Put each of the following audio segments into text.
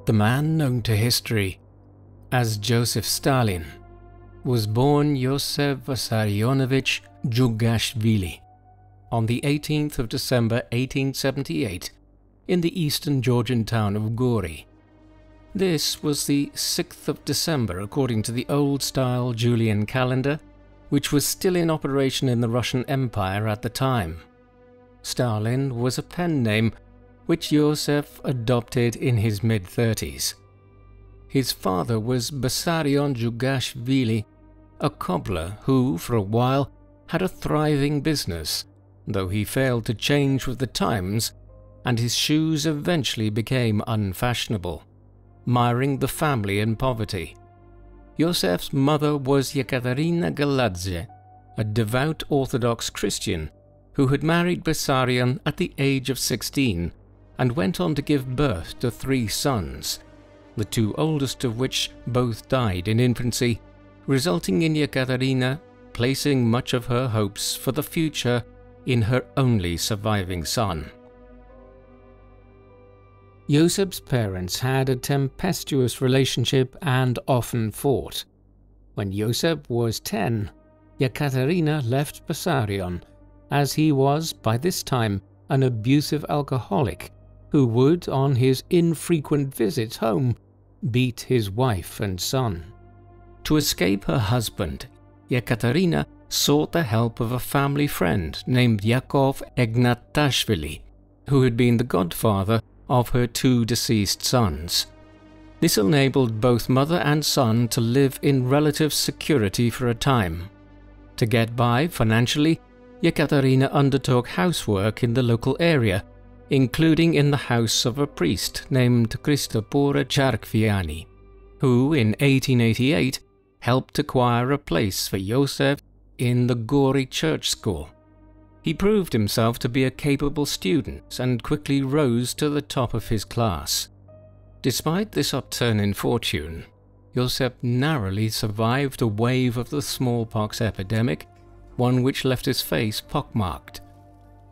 The man known to history as Joseph Stalin was born Yosef Vissarionovich Djugashvili on the 18th of December 1878 in the eastern Georgian town of Gori. This was the 6th of December according to the old-style Julian calendar, which was still in operation in the Russian Empire at the time. Stalin was a pen name which Yosef adopted in his mid-30s. His father was Vissarion Djugashvili, a cobbler who, for a while, had a thriving business, though he failed to change with the times, and his shoes eventually became unfashionable, miring the family in poverty. Yosef's mother was Yekaterina Galadze, a devout Orthodox Christian who had married Vissarion at the age of 16 and went on to give birth to 3 sons, the 2 oldest of which both died in infancy, resulting in Yekaterina placing much of her hopes for the future in her only surviving son. Yosef's parents had a tempestuous relationship and often fought. When Yosef was 10, Yekaterina left Vissarion, as he was by this time an abusive alcoholic who would, on his infrequent visits home, beat his wife and son. To escape her husband, Yekaterina sought the help of a family friend named Yakov Ignatashvili, who had been the godfather of her 2 deceased sons. This enabled both mother and son to live in relative security for a time. To get by financially, Yekaterina undertook housework in the local area, including in the house of a priest named Christopore Charkviani, who in 1888 helped acquire a place for Yosef in the Gori church school. He proved himself to be a capable student and quickly rose to the top of his class. Despite this upturn in fortune, Yosef narrowly survived a wave of the smallpox epidemic, one which left his face pockmarked.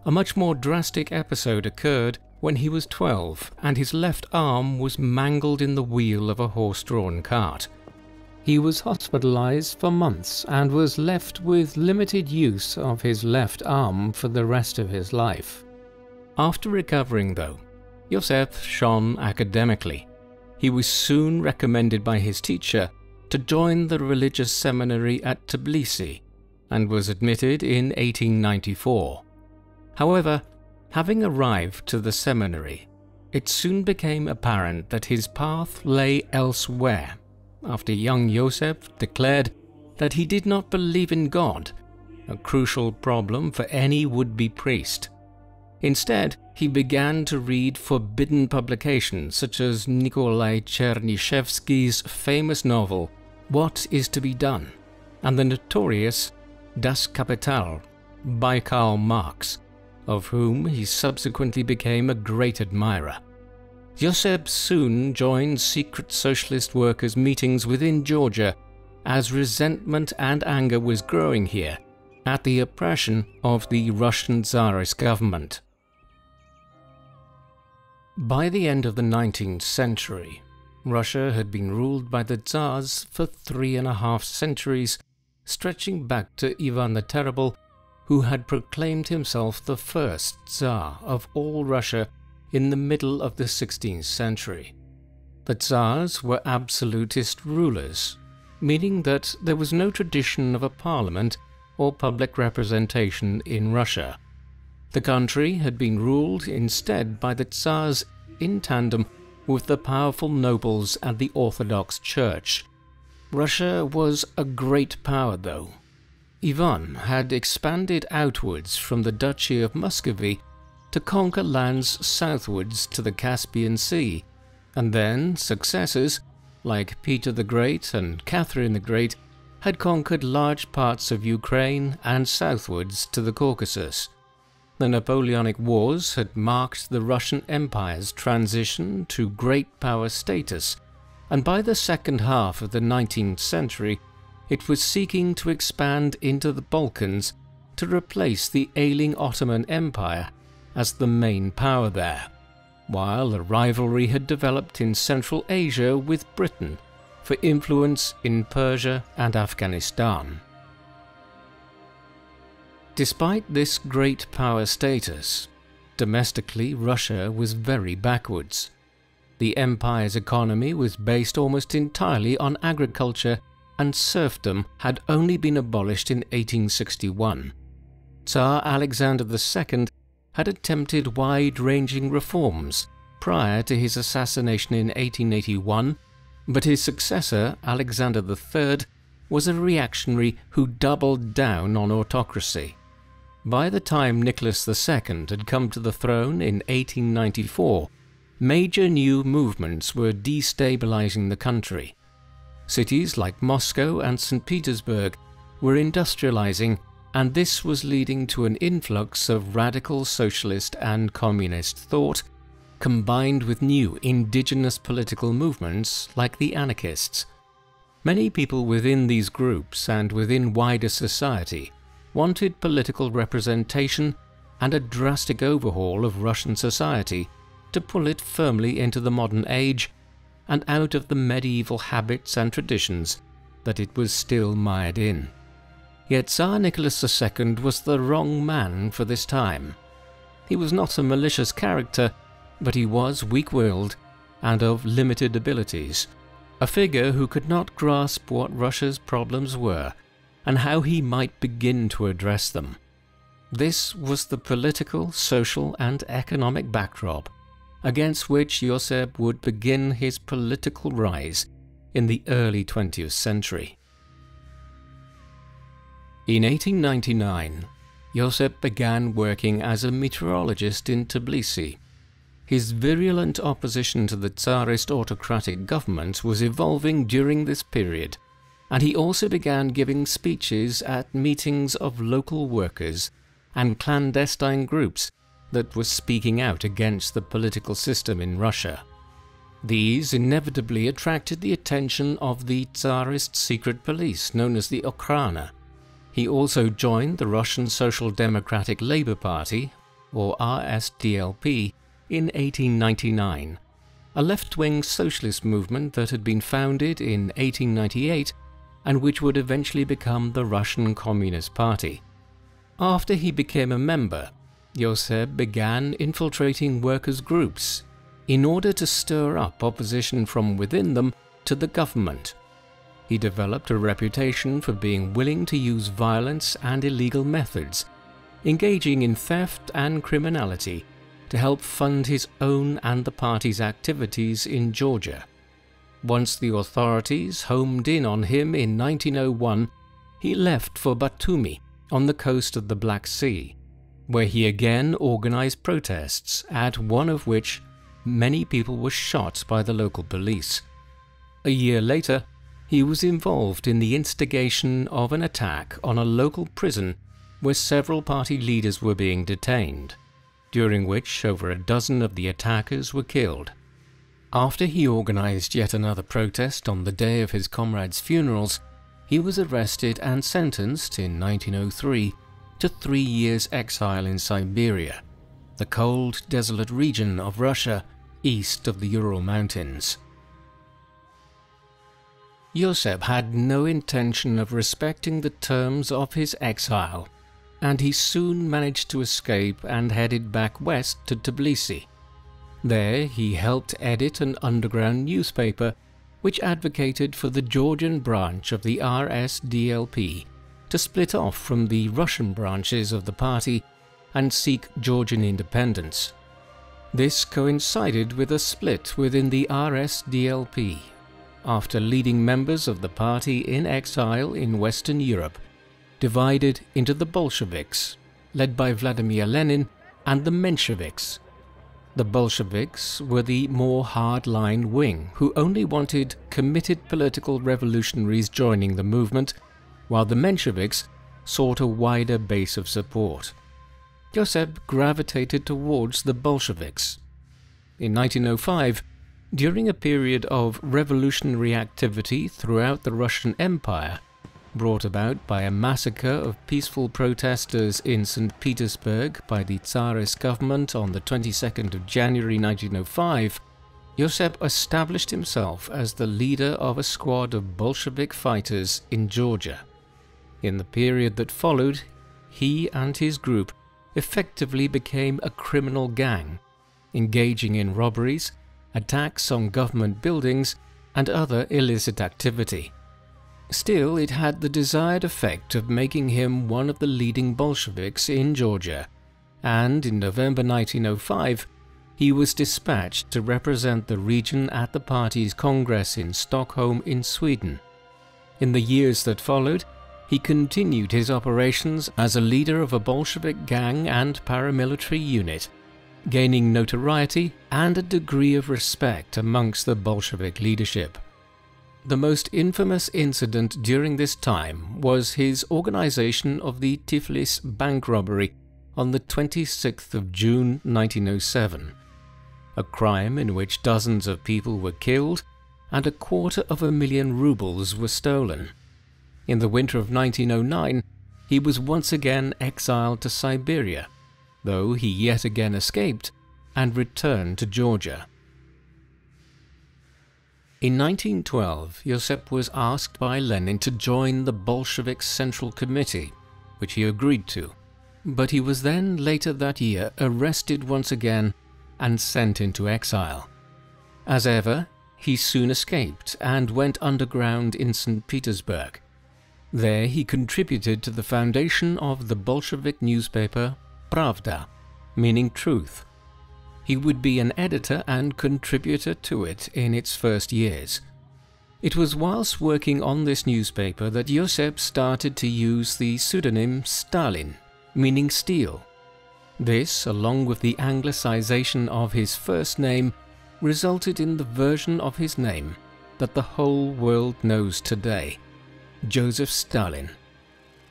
A much more drastic episode occurred when he was 12 and his left arm was mangled in the wheel of a horse-drawn cart. He was hospitalized for months and was left with limited use of his left arm for the rest of his life. After recovering, though, Yosef shone academically. He was soon recommended by his teacher to join the religious seminary at Tbilisi and was admitted in 1894. However, having arrived to the seminary, it soon became apparent that his path lay elsewhere after young Yosef declared that he did not believe in God, a crucial problem for any would-be priest. Instead, he began to read forbidden publications such as Nikolai Chernyshevsky's famous novel What is to be Done and the notorious Das Kapital by Karl Marx, of whom he subsequently became a great admirer. Yosef soon joined secret socialist workers' meetings within Georgia as resentment and anger was growing here at the oppression of the Russian Tsarist government. By the end of the 19th century, Russia had been ruled by the Tsars for 3.5 centuries, stretching back to Ivan the Terrible, who had proclaimed himself the first Tsar of all Russia in the middle of the 16th century. The Tsars were absolutist rulers, meaning that there was no tradition of a parliament or public representation in Russia. The country had been ruled instead by the Tsars in tandem with the powerful nobles and the Orthodox Church. Russia was a great power, though. Ivan had expanded outwards from the Duchy of Muscovy to conquer lands southwards to the Caspian Sea, and then successors like Peter the Great and Catherine the Great had conquered large parts of Ukraine and southwards to the Caucasus. The Napoleonic Wars had marked the Russian Empire's transition to great power status, and by the second half of the 19th century it was seeking to expand into the Balkans to replace the ailing Ottoman Empire as the main power there. while a rivalry had developed in Central Asia with Britain for influence in Persia and Afghanistan. Despite this great power status, domestically Russia was very backwards. The empire's economy was based almost entirely on agriculture, and serfdom had only been abolished in 1861. Tsar Alexander II had attempted wide-ranging reforms prior to his assassination in 1881, but his successor, Alexander III, was a reactionary who doubled down on autocracy. By the time Nicholas II had come to the throne in 1894, major new movements were destabilizing the country. Cities like Moscow and St. Petersburg were industrializing, and this was leading to an influx of radical socialist and communist thought, combined with new indigenous political movements like the anarchists. Many people within these groups and within wider society wanted political representation and a drastic overhaul of Russian society to pull it firmly into the modern age and out of the medieval habits and traditions that it was still mired in. Yet Tsar Nicholas II was the wrong man for this time. He was not a malicious character, but he was weak-willed and of limited abilities, a figure who could not grasp what Russia's problems were and how he might begin to address them. This was the political, social, and economic backdrop against which Josip would begin his political rise in the early 20th century. In 1899, Josip began working as a meteorologist in Tbilisi. His virulent opposition to the Tsarist autocratic government was evolving during this period, and he also began giving speeches at meetings of local workers and clandestine groups that were speaking out against the political system in Russia. These inevitably attracted the attention of the Tsarist secret police known as the Okhrana. He also joined the Russian Social Democratic Labour Party, or RSDLP, in 1899, a left-wing socialist movement that had been founded in 1898 and which would eventually become the Russian Communist Party. After he became a member, Josip began infiltrating workers' groups in order to stir up opposition from within them to the government. He developed a reputation for being willing to use violence and illegal methods, engaging in theft and criminality to help fund his own and the party's activities in Georgia. Once the authorities homed in on him in 1901, he left for Batumi on the coast of the Black Sea, where he again organized protests, at one of which many people were shot by the local police. A year later, he was involved in the instigation of an attack on a local prison where several party leaders were being detained, during which over a dozen of the attackers were killed. After he organized yet another protest on the day of his comrades' funerals, he was arrested and sentenced in 1903 to 3 years' exile in Siberia, the cold, desolate region of Russia east of the Ural Mountains. Josip had no intention of respecting the terms of his exile, and he soon managed to escape and headed back west to Tbilisi. There he helped edit an underground newspaper which advocated for the Georgian branch of the RSDLP to split off from the Russian branches of the party and seek Georgian independence. This coincided with a split within the RSDLP, after leading members of the party in exile in Western Europe divided into the Bolsheviks, led by Vladimir Lenin, and the Mensheviks. The Bolsheviks were the more hard-line wing who only wanted committed political revolutionaries joining the movement, while the Mensheviks sought a wider base of support. Josip gravitated towards the Bolsheviks. In 1905, during a period of revolutionary activity throughout the Russian Empire, brought about by a massacre of peaceful protesters in St. Petersburg by the Tsarist government on the 22nd of January 1905, Yosep established himself as the leader of a squad of Bolshevik fighters in Georgia. In the period that followed, he and his group effectively became a criminal gang, engaging in robberies, attacks on government buildings, and other illicit activity. Still, it had the desired effect of making him one of the leading Bolsheviks in Georgia, and in November 1905, he was dispatched to represent the region at the party's congress in Stockholm in Sweden. In the years that followed, he continued his operations as a leader of a Bolshevik gang and paramilitary unit, gaining notoriety and a degree of respect amongst the Bolshevik leadership. The most infamous incident during this time was his organization of the Tiflis bank robbery on the 26th of June 1907, a crime in which dozens of people were killed and 250,000 rubles were stolen. In the winter of 1909, he was once again exiled to Siberia, though he yet again escaped and returned to Georgia. In 1912, Yosep was asked by Lenin to join the Bolshevik Central Committee, which he agreed to, but he was then later that year arrested once again and sent into exile. As ever, he soon escaped and went underground in St. Petersburg. There he contributed to the foundation of the Bolshevik newspaper Pravda, meaning truth. He would be an editor and contributor to it in its first years. It was whilst working on this newspaper that Yosep started to use the pseudonym Stalin, meaning steel. This, along with the anglicization of his first name, resulted in the version of his name that the whole world knows today: Joseph Stalin.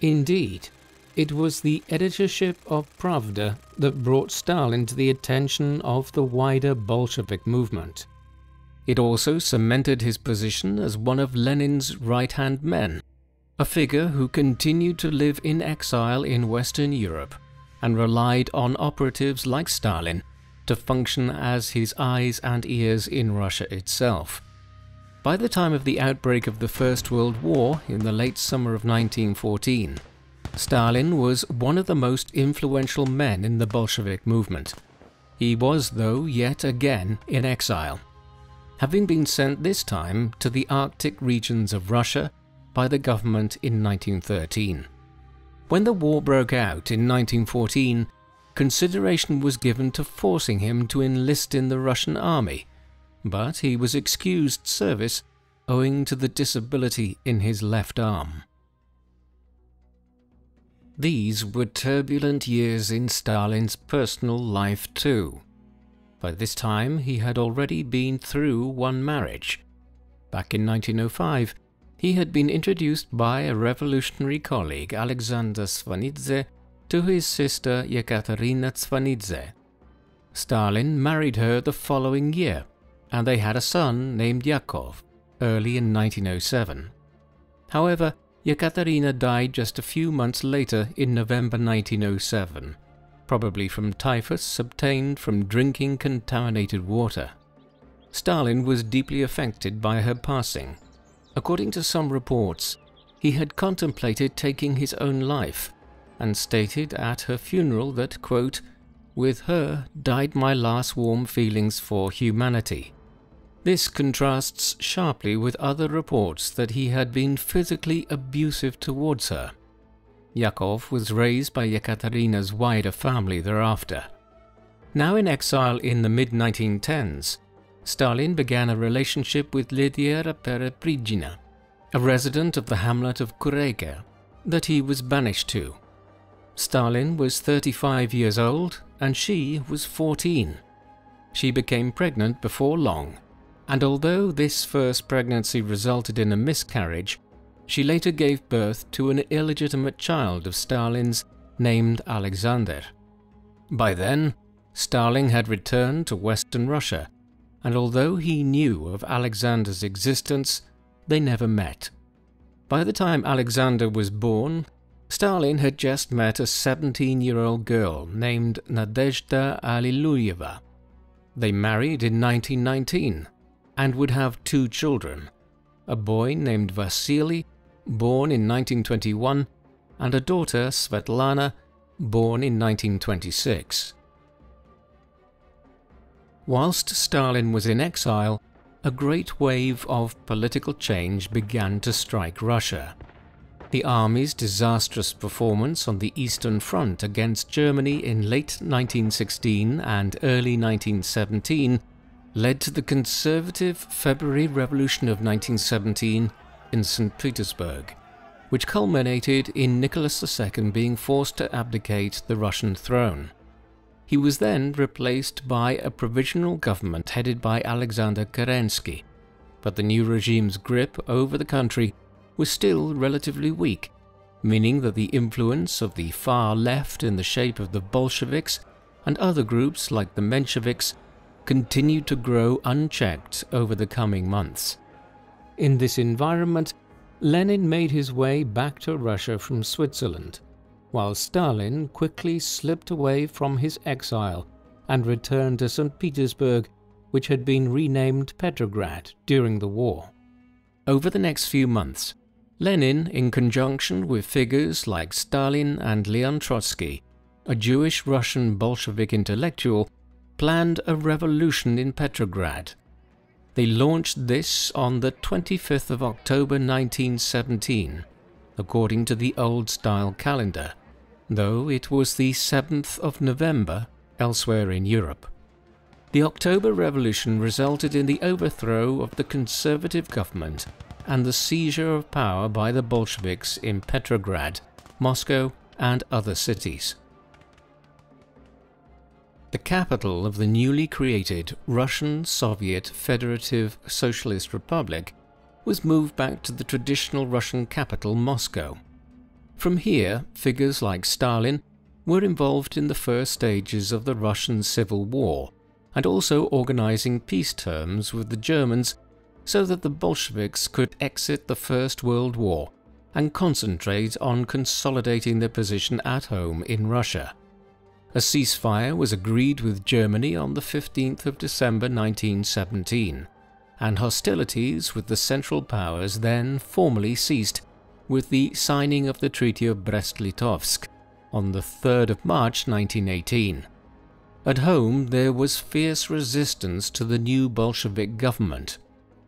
Indeed, it was the editorship of Pravda that brought Stalin to the attention of the wider Bolshevik movement. It also cemented his position as one of Lenin's right-hand men, a figure who continued to live in exile in Western Europe and relied on operatives like Stalin to function as his eyes and ears in Russia itself. By the time of the outbreak of the First World War in the late summer of 1914, Stalin was one of the most influential men in the Bolshevik movement. He was, though, yet again in exile, having been sent this time to the Arctic regions of Russia by the government in 1913. When the war broke out in 1914, consideration was given to forcing him to enlist in the Russian army, but he was excused service owing to the disability in his left arm. These were turbulent years in Stalin's personal life too. By this time he had already been through one marriage. Back in 1905, he had been introduced by a revolutionary colleague, Alexander Svanidze, to his sister Yekaterina Svanidze. Stalin married her the following year, and they had a son named Yakov, early in 1907. However, Yekaterina died just a few months later in November 1907, probably from typhus obtained from drinking contaminated water. Stalin was deeply affected by her passing. According to some reports, he had contemplated taking his own life, and stated at her funeral that, quote, "With her died my last warm feelings for humanity." This contrasts sharply with other reports that he had been physically abusive towards her. Yakov was raised by Yekaterina's wider family thereafter. Now in exile in the mid-1910s, Stalin began a relationship with Lydia Pereprigina, a resident of the hamlet of Kureka, that he was banished to. Stalin was 35 years old and she was 14. She became pregnant before long, and although this first pregnancy resulted in a miscarriage, she later gave birth to an illegitimate child of Stalin's named Alexander. By then, Stalin had returned to Western Russia, and although he knew of Alexander's existence, they never met. By the time Alexander was born, Stalin had just met a 17-year-old girl named Nadezhda Alliluyeva. They married in 1919 and would have 2 children, a boy named Vasily, born in 1921, and a daughter, Svetlana, born in 1926. Whilst Stalin was in exile, a great wave of political change began to strike Russia. The army's disastrous performance on the Eastern Front against Germany in late 1916 and early 1917 led to the conservative February Revolution of 1917 in St. Petersburg, which culminated in Nicholas II being forced to abdicate the Russian throne. He was then replaced by a provisional government headed by Alexander Kerensky, but the new regime's grip over the country was still relatively weak, meaning that the influence of the far left in the shape of the Bolsheviks and other groups like the Mensheviks continued to grow unchecked over the coming months. In this environment, Lenin made his way back to Russia from Switzerland, while Stalin quickly slipped away from his exile and returned to St. Petersburg, which had been renamed Petrograd during the war. Over the next few months, Lenin, in conjunction with figures like Stalin and Leon Trotsky, a Jewish Russian Bolshevik intellectual, planned a revolution in Petrograd. They launched this on the 25th of October 1917, according to the old-style calendar, though it was the 7th of November elsewhere in Europe. The October Revolution resulted in the overthrow of the conservative government and the seizure of power by the Bolsheviks in Petrograd, Moscow, and other cities. The capital of the newly created Russian Soviet Federative Socialist Republic was moved back to the traditional Russian capital, Moscow. From here, figures like Stalin were involved in the first stages of the Russian Civil War and also organizing peace terms with the Germans so that the Bolsheviks could exit the First World War and concentrate on consolidating their position at home in Russia. A ceasefire was agreed with Germany on the 15th of December 1917, and hostilities with the Central Powers then formally ceased with the signing of the Treaty of Brest-Litovsk on the 3rd of March 1918. At home, there was fierce resistance to the new Bolshevik government.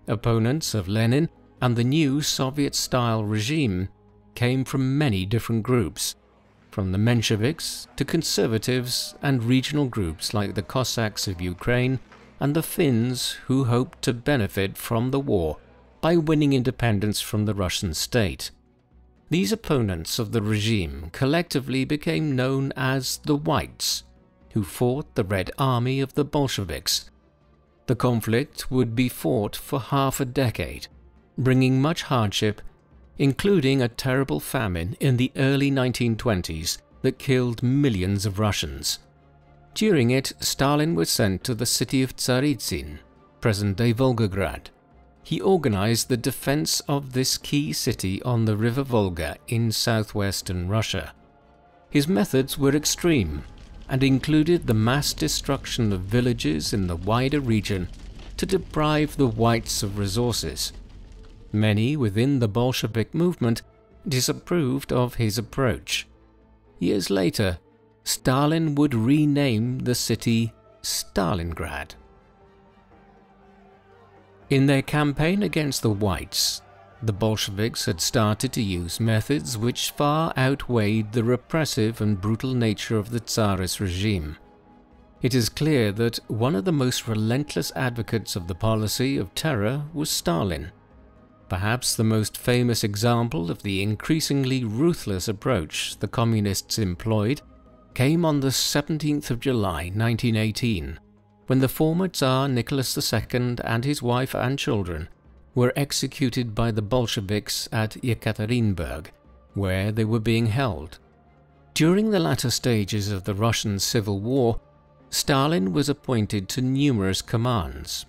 Opponents of Lenin and the new Soviet-style regime came from many different groups, from the Mensheviks to conservatives and regional groups like the Cossacks of Ukraine and the Finns, who hoped to benefit from the war by winning independence from the Russian state. These opponents of the regime collectively became known as the Whites, who fought the Red Army of the Bolsheviks. The conflict would be fought for half a decade, bringing much hardship, including a terrible famine in the early 1920s that killed millions of Russians. During it, Stalin was sent to the city of Tsaritsyn, present-day Volgograd. He organized the defense of this key city on the river Volga in southwestern Russia. His methods were extreme and included the mass destruction of villages in the wider region to deprive the whites of resources. Many within the Bolshevik movement disapproved of his approach. Years later, Stalin would rename the city Stalingrad. In their campaign against the whites, the Bolsheviks had started to use methods which far outweighed the repressive and brutal nature of the Tsarist regime. It is clear that one of the most relentless advocates of the policy of terror was Stalin. Perhaps the most famous example of the increasingly ruthless approach the communists employed came on the 17th of July 1918, when the former Tsar Nicholas II and his wife and children were executed by the Bolsheviks at Yekaterinburg, where they were being held. During the latter stages of the Russian Civil War, Stalin was appointed to numerous commands,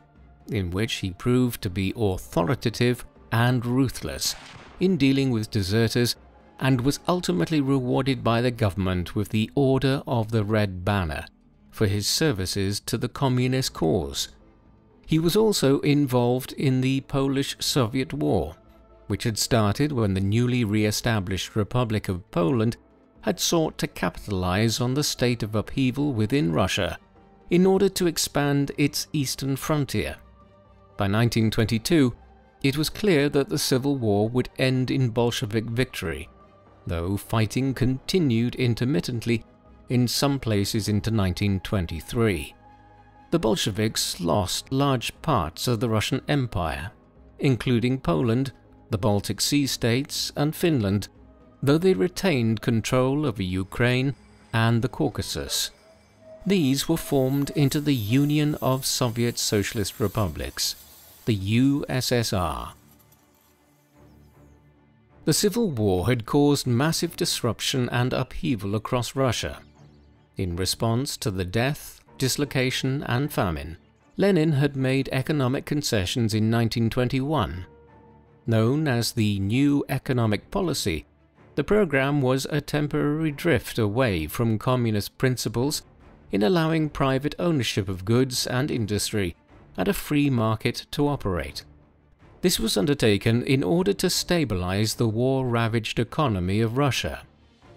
in which he proved to be authoritative and ruthless, in dealing with deserters and was ultimately rewarded by the government with the Order of the Red Banner for his services to the communist cause. He was also involved in the Polish-Soviet War, which had started when the newly re-established Republic of Poland had sought to capitalize on the state of upheaval within Russia in order to expand its eastern frontier. By 1922, it was clear that the Civil War would end in Bolshevik victory, though fighting continued intermittently in some places into 1923. The Bolsheviks lost large parts of the Russian Empire, including Poland, the Baltic Sea states, and Finland, though they retained control over Ukraine and the Caucasus. These were formed into the Union of Soviet Socialist Republics, the USSR. The Civil War had caused massive disruption and upheaval across Russia. In response to the death, dislocation, and famine, Lenin had made economic concessions in 1921. Known as the New Economic Policy, the program was a temporary drift away from communist principles in allowing private ownership of goods and industry and a free market to operate. This was undertaken in order to stabilize the war-ravaged economy of Russia.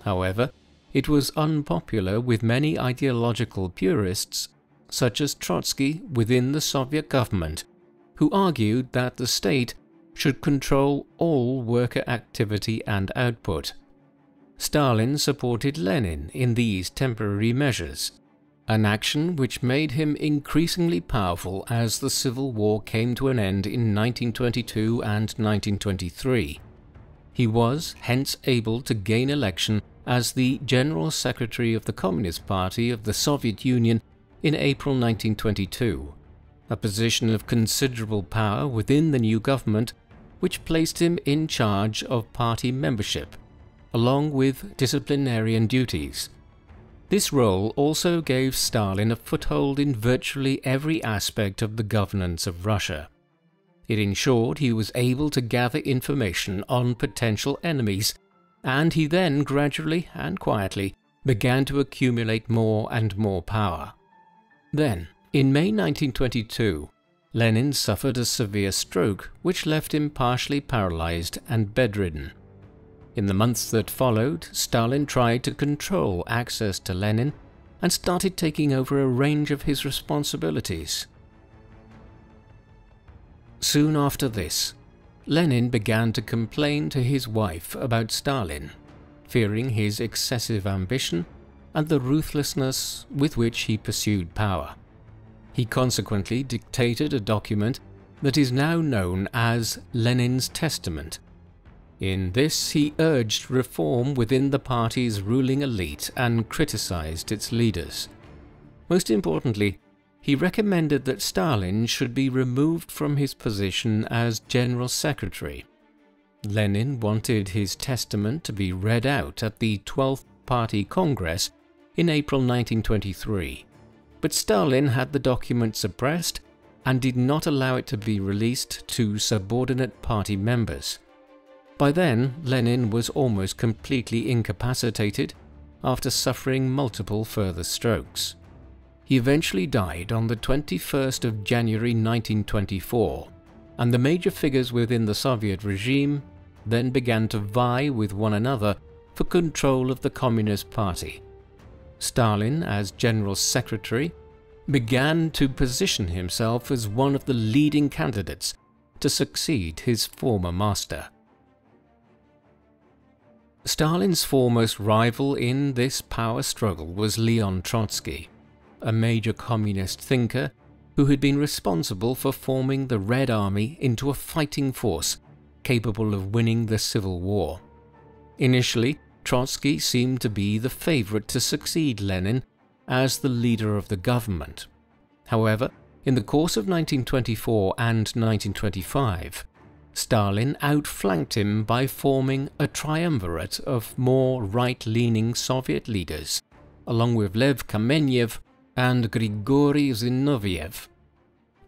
However, it was unpopular with many ideological purists, such as Trotsky within the Soviet government, who argued that the state should control all worker activity and output. Stalin supported Lenin in these temporary measures, an action which made him increasingly powerful as the Civil War came to an end in 1922 and 1923. He was hence able to gain election as the General Secretary of the Communist Party of the Soviet Union in April 1922, a position of considerable power within the new government which placed him in charge of party membership, along with disciplinarian duties. This role also gave Stalin a foothold in virtually every aspect of the governance of Russia. It ensured he was able to gather information on potential enemies, and he then gradually and quietly began to accumulate more and more power. Then, in May 1922, Lenin suffered a severe stroke which left him partially paralyzed and bedridden. In the months that followed, Stalin tried to control access to Lenin and started taking over a range of his responsibilities. Soon after this, Lenin began to complain to his wife about Stalin, fearing his excessive ambition and the ruthlessness with which he pursued power. He consequently dictated a document that is now known as Lenin's Testament. In this, he urged reform within the party's ruling elite and criticized its leaders. Most importantly, he recommended that Stalin should be removed from his position as General Secretary. Lenin wanted his testament to be read out at the 12th Party Congress in April 1923. But Stalin had the document suppressed and did not allow it to be released to subordinate party members. By then, Lenin was almost completely incapacitated after suffering multiple further strokes. He eventually died on the 21st of January 1924, and the major figures within the Soviet regime then began to vie with one another for control of the Communist Party. Stalin, as General Secretary, began to position himself as one of the leading candidates to succeed his former master. Stalin's foremost rival in this power struggle was Leon Trotsky, a major communist thinker who had been responsible for forming the Red Army into a fighting force capable of winning the Civil War. Initially, Trotsky seemed to be the favorite to succeed Lenin as the leader of the government. However, in the course of 1924 and 1925, Stalin outflanked him by forming a triumvirate of more right-leaning Soviet leaders, along with Lev Kamenev and Grigory Zinoviev.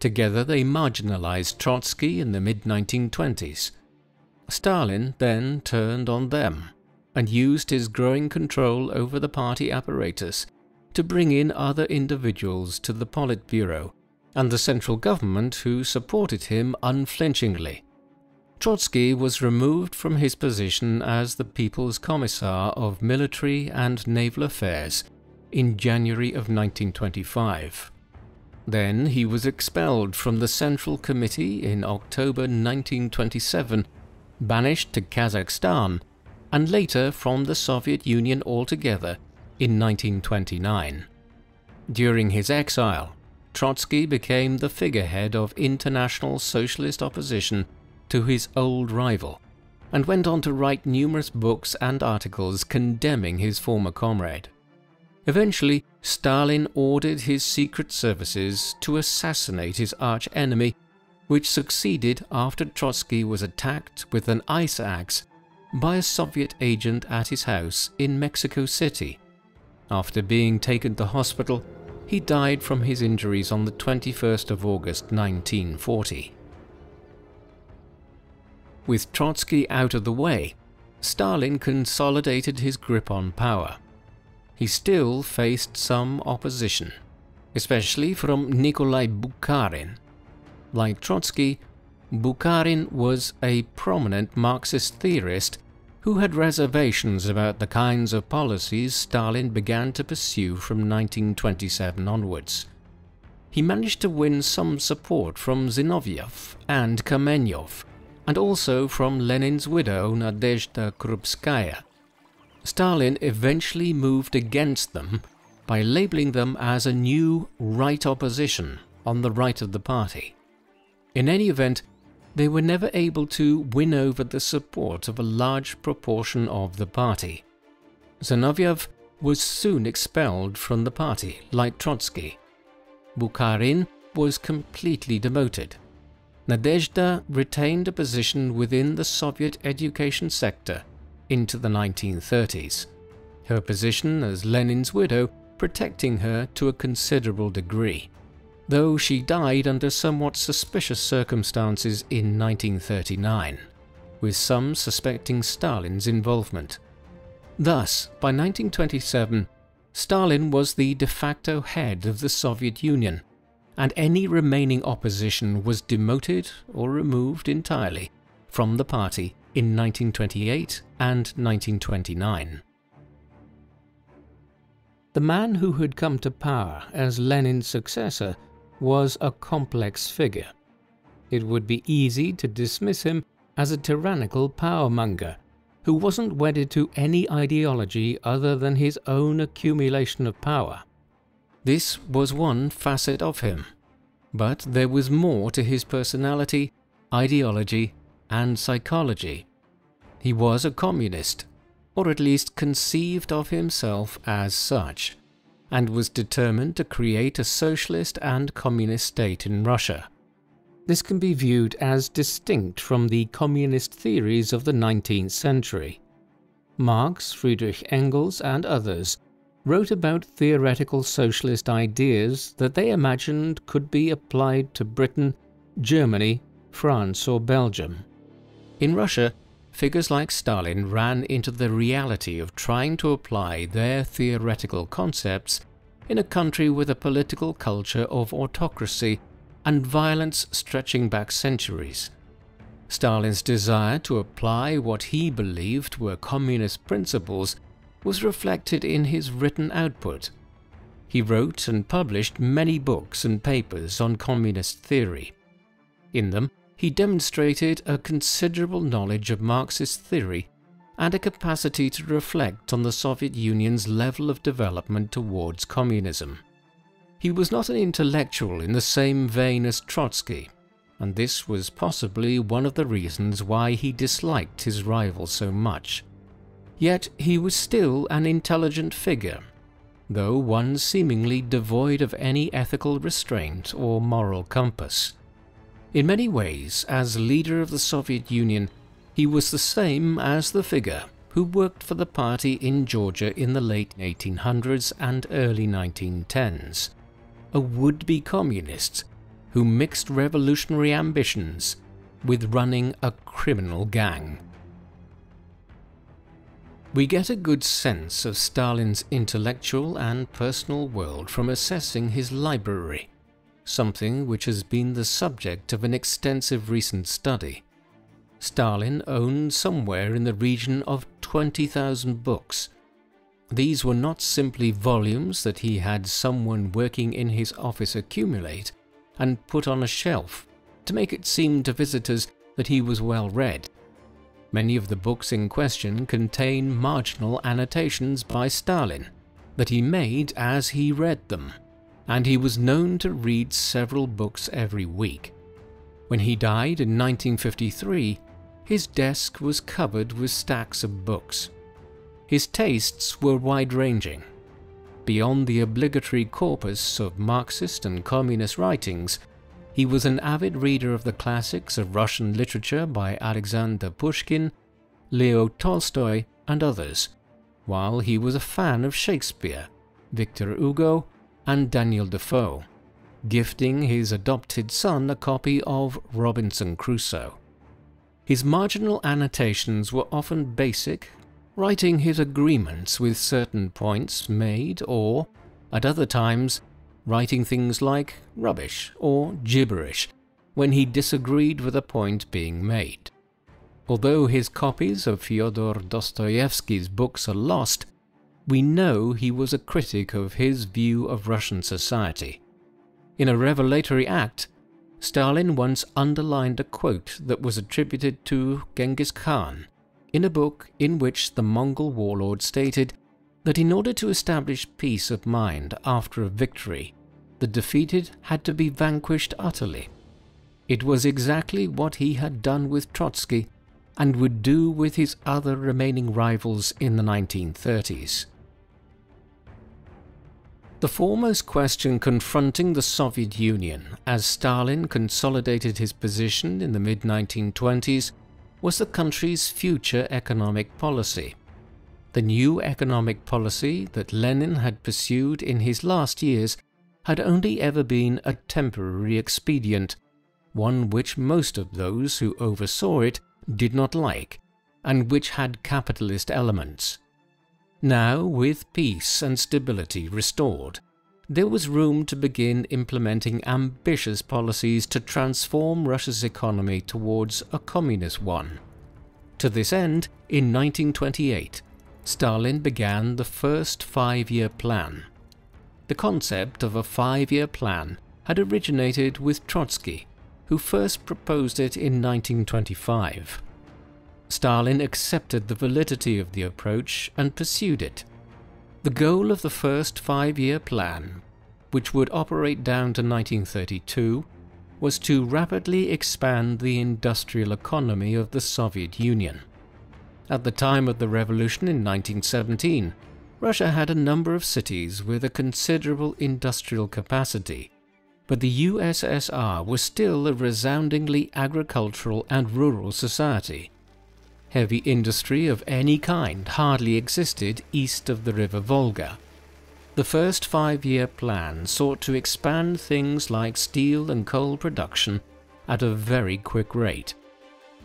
Together they marginalized Trotsky in the mid-1920s. Stalin then turned on them and used his growing control over the party apparatus to bring in other individuals to the Politburo and the central government who supported him unflinchingly. Trotsky was removed from his position as the People's Commissar of Military and Naval Affairs in January of 1925. Then he was expelled from the Central Committee in October 1927, banished to Kazakhstan, and later from the Soviet Union altogether in 1929. During his exile, Trotsky became the figurehead of international socialist opposition to his old rival, and went on to write numerous books and articles condemning his former comrade. Eventually, Stalin ordered his secret services to assassinate his arch-enemy, which succeeded after Trotsky was attacked with an ice axe by a Soviet agent at his house in Mexico City. After being taken to hospital, he died from his injuries on the 21st of August 1940. With Trotsky out of the way, Stalin consolidated his grip on power. He still faced some opposition, especially from Nikolai Bukharin. Like Trotsky, Bukharin was a prominent Marxist theorist who had reservations about the kinds of policies Stalin began to pursue from 1927 onwards. He managed to win some support from Zinoviev and Kamenev, and also from Lenin's widow Nadezhda Krupskaya. Stalin eventually moved against them by labeling them as a new right opposition on the right of the party. In any event, they were never able to win over the support of a large proportion of the party. Zinoviev was soon expelled from the party, like Trotsky. Bukharin was completely demoted. Nadezhda retained a position within the Soviet education sector into the 1930s, her position as Lenin's widow protecting her to a considerable degree, though she died under somewhat suspicious circumstances in 1939, with some suspecting Stalin's involvement. Thus, by 1927, Stalin was the de facto head of the Soviet Union, and any remaining opposition was demoted or removed entirely from the party in 1928 and 1929. The man who had come to power as Lenin's successor was a complex figure. It would be easy to dismiss him as a tyrannical powermonger who wasn't wedded to any ideology other than his own accumulation of power. This was one facet of him, but there was more to his personality, ideology, and psychology. He was a communist, or at least conceived of himself as such, and was determined to create a socialist and communist state in Russia. This can be viewed as distinct from the communist theories of the 19th century. Marx, Friedrich Engels, and others wrote about theoretical socialist ideas that they imagined could be applied to Britain, Germany, France, or Belgium. In Russia, figures like Stalin ran into the reality of trying to apply their theoretical concepts in a country with a political culture of autocracy and violence stretching back centuries. Stalin's desire to apply what he believed were communist principles was reflected in his written output. He wrote and published many books and papers on communist theory. In them, he demonstrated a considerable knowledge of Marxist theory and a capacity to reflect on the Soviet Union's level of development towards communism. He was not an intellectual in the same vein as Trotsky, and this was possibly one of the reasons why he disliked his rival so much. Yet he was still an intelligent figure, though one seemingly devoid of any ethical restraint or moral compass. In many ways, as leader of the Soviet Union, he was the same as the figure who worked for the party in Georgia in the late 1800s and early 1910s, a would-be communist who mixed revolutionary ambitions with running a criminal gang. We get a good sense of Stalin's intellectual and personal world from assessing his library, something which has been the subject of an extensive recent study. Stalin owned somewhere in the region of 20,000 books. These were not simply volumes that he had someone working in his office accumulate and put on a shelf to make it seem to visitors that he was well read. Many of the books in question contain marginal annotations by Stalin that he made as he read them, and he was known to read several books every week. When he died in 1953, his desk was covered with stacks of books. His tastes were wide-ranging. Beyond the obligatory corpus of Marxist and communist writings, he was an avid reader of the classics of Russian literature by Alexander Pushkin, Leo Tolstoy, and others, while he was a fan of Shakespeare, Victor Hugo, and Daniel Defoe, gifting his adopted son a copy of Robinson Crusoe. His marginal annotations were often basic, writing his agreements with certain points made or, at other times, writing things like rubbish or gibberish when he disagreed with a point being made. Although his copies of Fyodor Dostoevsky's books are lost, we know he was a critic of his view of Russian society. In a revelatory act, Stalin once underlined a quote that was attributed to Genghis Khan in a book in which the Mongol warlord stated that in order to establish peace of mind after a victory, the defeated had to be vanquished utterly. It was exactly what he had done with Trotsky and would do with his other remaining rivals in the 1930s. The foremost question confronting the Soviet Union as Stalin consolidated his position in the mid-1920s was the country's future economic policy. The new economic policy that Lenin had pursued in his last years had only ever been a temporary expedient, one which most of those who oversaw it did not like, and which had capitalist elements. Now, with peace and stability restored, there was room to begin implementing ambitious policies to transform Russia's economy towards a communist one. To this end, in 1928, Stalin began the first five-year plan. The concept of a five-year plan had originated with Trotsky, who first proposed it in 1925. Stalin accepted the validity of the approach and pursued it. The goal of the first five-year plan, which would operate down to 1932, was to rapidly expand the industrial economy of the Soviet Union. At the time of the revolution in 1917, Russia had a number of cities with a considerable industrial capacity, but the USSR was still a resoundingly agricultural and rural society. Heavy industry of any kind hardly existed east of the river Volga. The first five-year plan sought to expand things like steel and coal production at a very quick rate.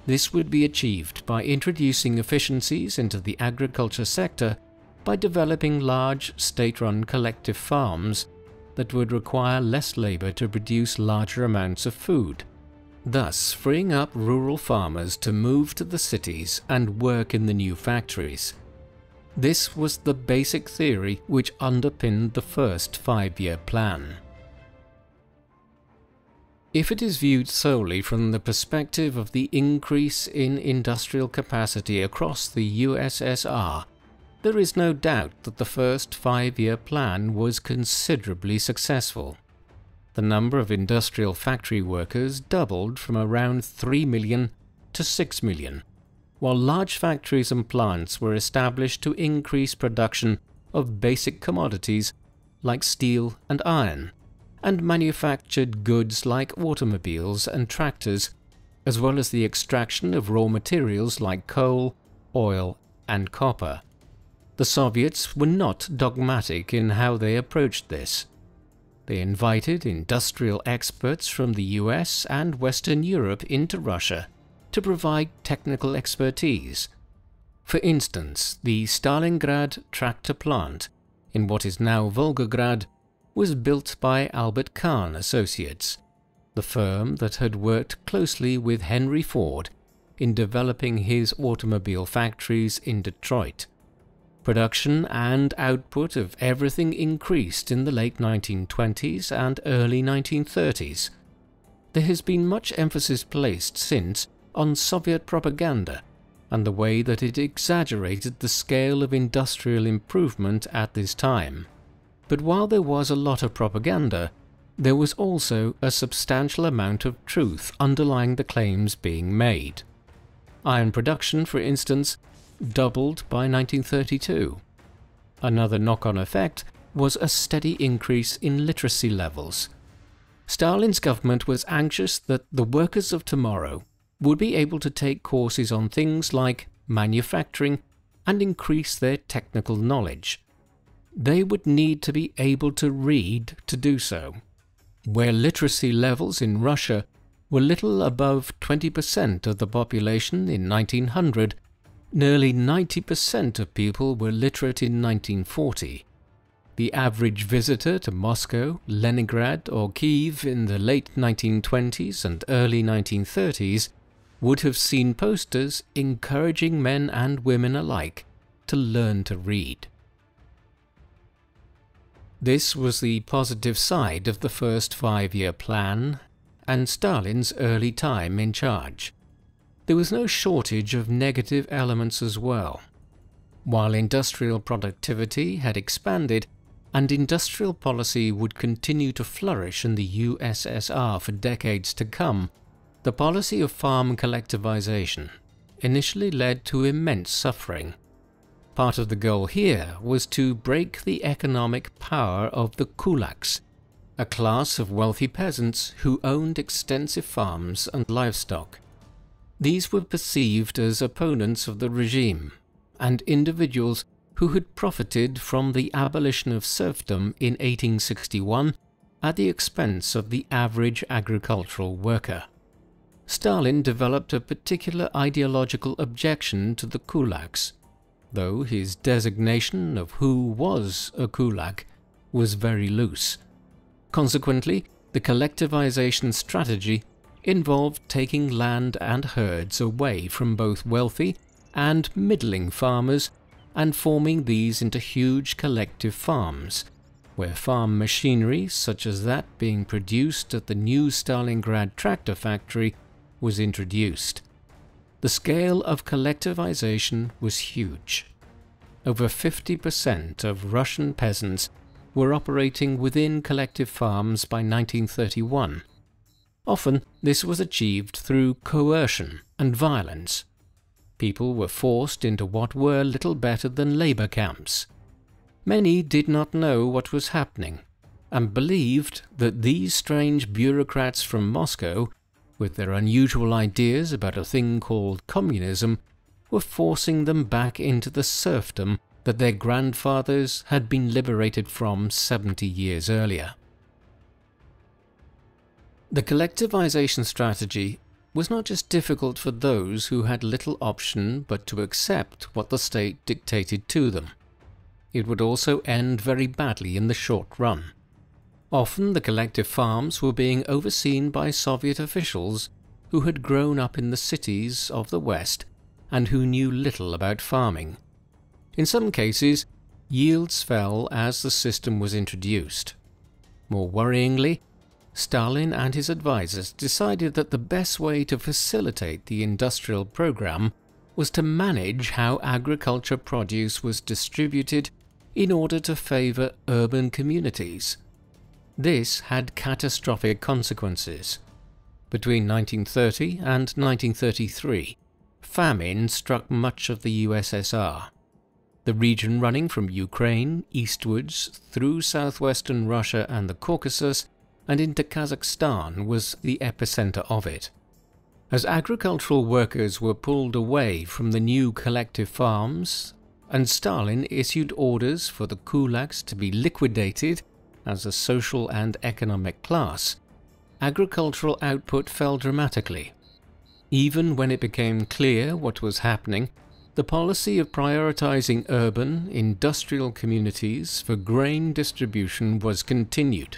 This would be achieved by introducing efficiencies into the agriculture sector by developing large state-run collective farms that would require less labor to produce larger amounts of food, thus freeing up rural farmers to move to the cities and work in the new factories. This was the basic theory which underpinned the first five-year plan. If it is viewed solely from the perspective of the increase in industrial capacity across the USSR, there is no doubt that the first five-year plan was considerably successful. The number of industrial factory workers doubled from around 3 million to 6 million, while large factories and plants were established to increase production of basic commodities like steel and iron, and manufactured goods like automobiles and tractors, as well as the extraction of raw materials like coal, oil, and copper. The Soviets were not dogmatic in how they approached this. They invited industrial experts from the US and Western Europe into Russia to provide technical expertise. For instance, the Stalingrad tractor plant, in what is now Volgograd, was built by Albert Kahn Associates, the firm that had worked closely with Henry Ford in developing his automobile factories in Detroit. Production and output of everything increased in the late 1920s and early 1930s. There has been much emphasis placed since on Soviet propaganda and the way that it exaggerated the scale of industrial improvement at this time. But while there was a lot of propaganda, there was also a substantial amount of truth underlying the claims being made. Iron production, for instance, doubled by 1932. Another knock-on effect was a steady increase in literacy levels. Stalin's government was anxious that the workers of tomorrow would be able to take courses on things like manufacturing and increase their technical knowledge. They would need to be able to read to do so. Where literacy levels in Russia were little above 20% of the population in 1900, nearly 90% of people were literate in 1940. The average visitor to Moscow, Leningrad or Kiev in the late 1920s and early 1930s would have seen posters encouraging men and women alike to learn to read. This was the positive side of the first 5-year plan and Stalin's early time in charge. There was no shortage of negative elements as well. While industrial productivity had expanded and industrial policy would continue to flourish in the USSR for decades to come, the policy of farm collectivization initially led to immense suffering. Part of the goal here was to break the economic power of the kulaks, a class of wealthy peasants who owned extensive farms and livestock. These were perceived as opponents of the regime and individuals who had profited from the abolition of serfdom in 1861 at the expense of the average agricultural worker. Stalin developed a particular ideological objection to the kulaks, though his designation of who was a kulak was very loose. Consequently, the collectivization strategy involved taking land and herds away from both wealthy and middling farmers and forming these into huge collective farms, where farm machinery such as that being produced at the new Stalingrad tractor factory was introduced. The scale of collectivization was huge. Over 50% of Russian peasants were operating within collective farms by 1931. Often this was achieved through coercion and violence. People were forced into what were little better than labor camps. Many did not know what was happening and believed that these strange bureaucrats from Moscow, with their unusual ideas about a thing called communism, were forcing them back into the serfdom that their grandfathers had been liberated from 70 years earlier. The collectivization strategy was not just difficult for those who had little option but to accept what the state dictated to them. It would also end very badly in the short run. Often the collective farms were being overseen by Soviet officials who had grown up in the cities of the West and who knew little about farming. In some cases, yields fell as the system was introduced. More worryingly, Stalin and his advisors decided that the best way to facilitate the industrial program was to manage how agriculture produce was distributed in order to favor urban communities. This had catastrophic consequences. Between 1930 and 1933, famine struck much of the USSR. The region running from Ukraine eastwards through southwestern Russia and the Caucasus and into Kazakhstan was the epicenter of it. As agricultural workers were pulled away from the new collective farms, and Stalin issued orders for the kulaks to be liquidated as a social and economic class, agricultural output fell dramatically. Even when it became clear what was happening, the policy of prioritizing urban, industrial communities for grain distribution was continued.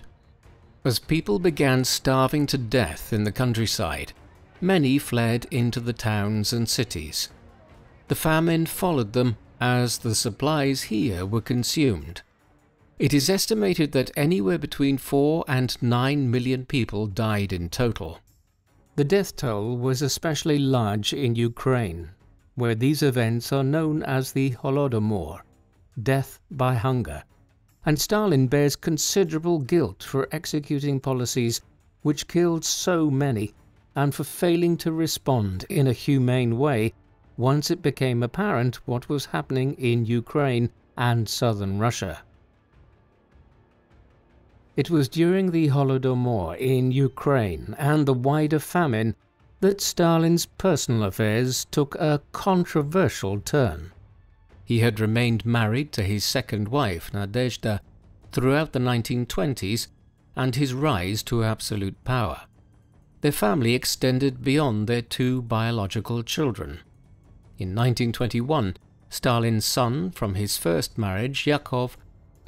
As people began starving to death in the countryside, many fled into the towns and cities. The famine followed them as the supplies here were consumed. It is estimated that anywhere between 4 and 9 million people died in total. The death toll was especially large in Ukraine, where these events are known as the Holodomor, death by hunger, and Stalin bears considerable guilt for executing policies which killed so many and for failing to respond in a humane way once it became apparent what was happening in Ukraine and southern Russia. It was during the Holodomor in Ukraine and the wider famine that Stalin's personal affairs took a controversial turn. He had remained married to his second wife, Nadezhda, throughout the 1920s and his rise to absolute power. Their family extended beyond their 2 biological children. In 1921, Stalin's son from his first marriage, Yakov,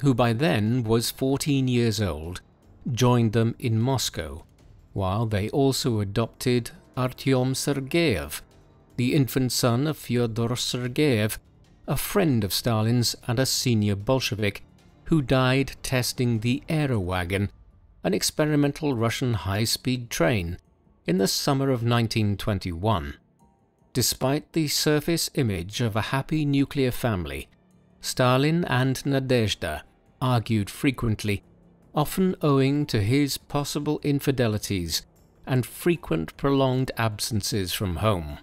who by then was 14 years old, joined them in Moscow, while they also adopted Artyom Sergeyev, the infant son of Fyodor Sergeyev, a friend of Stalin's and a senior Bolshevik, who died testing the Aerowagon, an experimental Russian high-speed train, in the summer of 1921. Despite the surface image of a happy nuclear family, Stalin and Nadezhda argued frequently, often owing to his possible infidelities and frequent prolonged absences from home.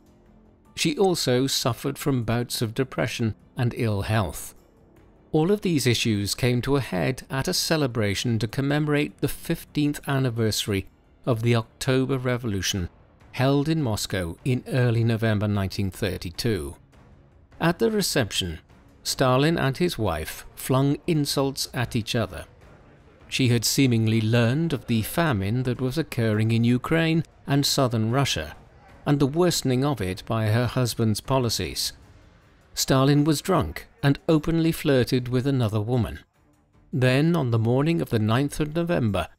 She also suffered from bouts of depression and ill health. All of these issues came to a head at a celebration to commemorate the 15th anniversary of the October Revolution, held in Moscow in early November 1932. At the reception, Stalin and his wife flung insults at each other. She had seemingly learned of the famine that was occurring in Ukraine and southern Russia, and the worsening of it by her husband's policies. Stalin was drunk and openly flirted with another woman. Then, on the morning of the 9th of November,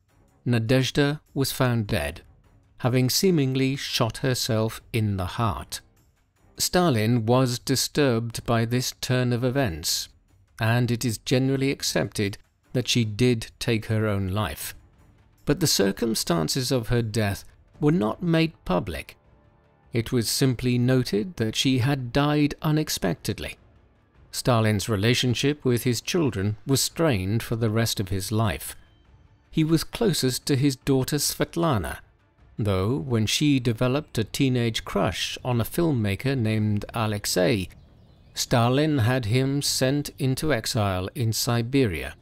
Nadezhda was found dead, having seemingly shot herself in the heart. Stalin was disturbed by this turn of events, and it is generally accepted that she did take her own life. But the circumstances of her death were not made public. It was simply noted that she had died unexpectedly. Stalin's relationship with his children was strained for the rest of his life. He was closest to his daughter Svetlana, though when she developed a teenage crush on a filmmaker named Alexei, Stalin had him sent into exile in Siberia.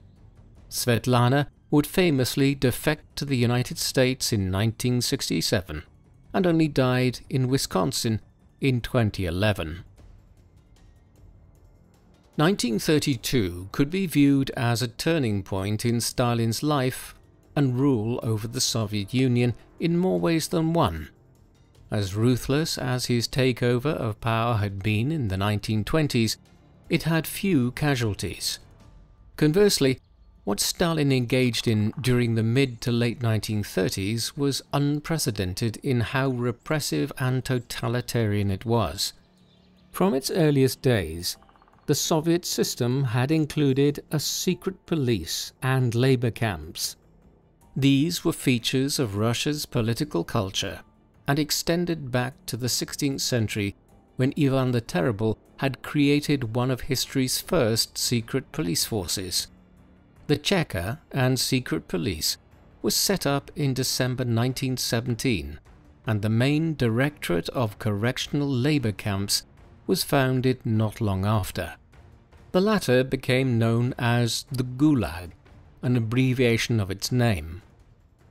Svetlana would famously defect to the United States in 1967 and only died in Wisconsin in 2011. 1932 could be viewed as a turning point in Stalin's life and rule over the Soviet Union in more ways than one. As ruthless as his takeover of power had been in the 1920s, it had few casualties. Conversely, what Stalin engaged in during the mid to late 1930s was unprecedented in how repressive and totalitarian it was. From its earliest days, the Soviet system had included a secret police and labor camps. These were features of Russia's political culture and extended back to the 16th century when Ivan the Terrible had created one of history's first secret police forces. The Cheka and Secret Police was set up in December 1917, and the main Directorate of Correctional Labor Camps was founded not long after. The latter became known as the Gulag, an abbreviation of its name.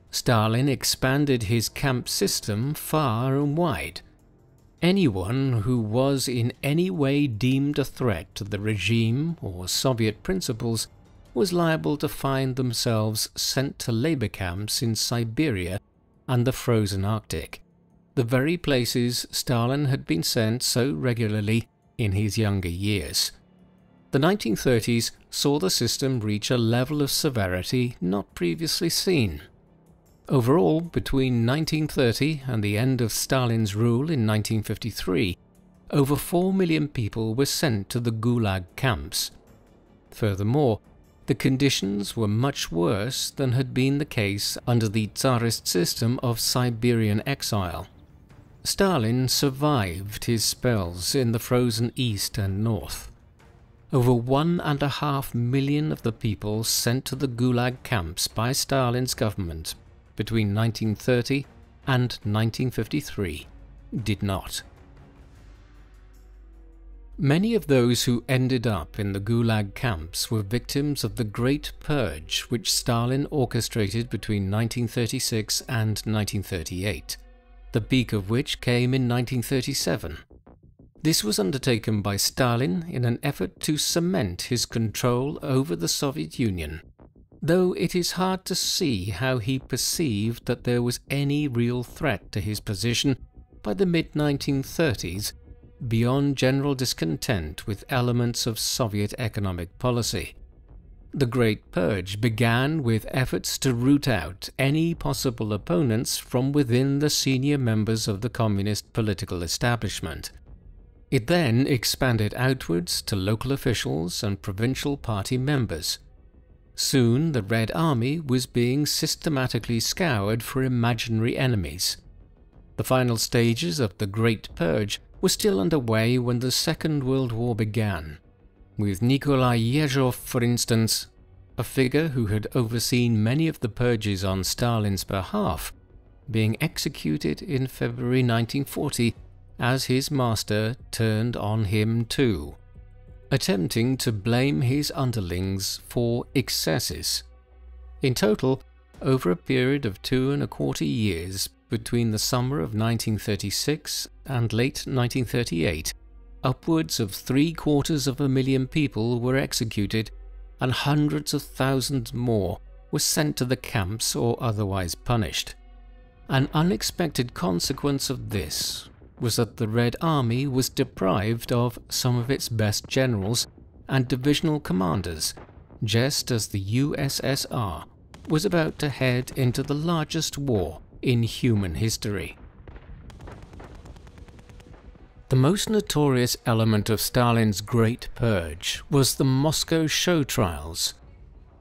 Stalin expanded his camp system far and wide. Anyone who was in any way deemed a threat to the regime or Soviet principles was liable to find themselves sent to labor camps in Siberia and the frozen Arctic, the very places Stalin had been sent so regularly in his younger years. The 1930s saw the system reach a level of severity not previously seen. Overall, between 1930 and the end of Stalin's rule in 1953, over 4 million people were sent to the Gulag camps. Furthermore, the conditions were much worse than had been the case under the Tsarist system of Siberian exile. Stalin survived his spells in the frozen east and north. Over 1.5 million of the people sent to the Gulag camps by Stalin's government between 1930 and 1953 did not. Many of those who ended up in the Gulag camps were victims of the Great Purge, which Stalin orchestrated between 1936 and 1938, the peak of which came in 1937. This was undertaken by Stalin in an effort to cement his control over the Soviet Union, though it is hard to see how he perceived that there was any real threat to his position by the mid-1930s beyond general discontent with elements of Soviet economic policy. The Great Purge began with efforts to root out any possible opponents from within the senior members of the communist political establishment. It then expanded outwards to local officials and provincial party members. Soon the Red Army was being systematically scoured for imaginary enemies. The final stages of the Great Purge were still underway when the Second World War began, with Nikolai Yezhov, for instance, a figure who had overseen many of the purges on Stalin's behalf, being executed in February 1940 as his master turned on him too, attempting to blame his underlings for excesses. In total, over a period of 2.25 years between the summer of 1936 and late 1938, upwards of 750,000 people were executed, and hundreds of thousands more were sent to the camps or otherwise punished. An unexpected consequence of this was that the Red Army was deprived of some of its best generals and divisional commanders, just as the USSR was about to head into the largest war in human history. The most notorious element of Stalin's Great Purge was the Moscow show trials.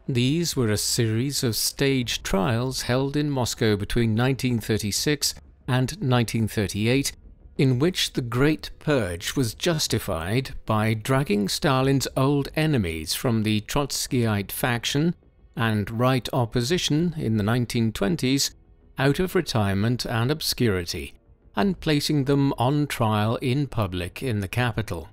These were a series of staged trials held in Moscow between 1936 and 1938, in which the Great Purge was justified by dragging Stalin's old enemies from the Trotskyite faction and right opposition in the 1920s out of retirement and obscurity, and placing them on trial in public in the capital.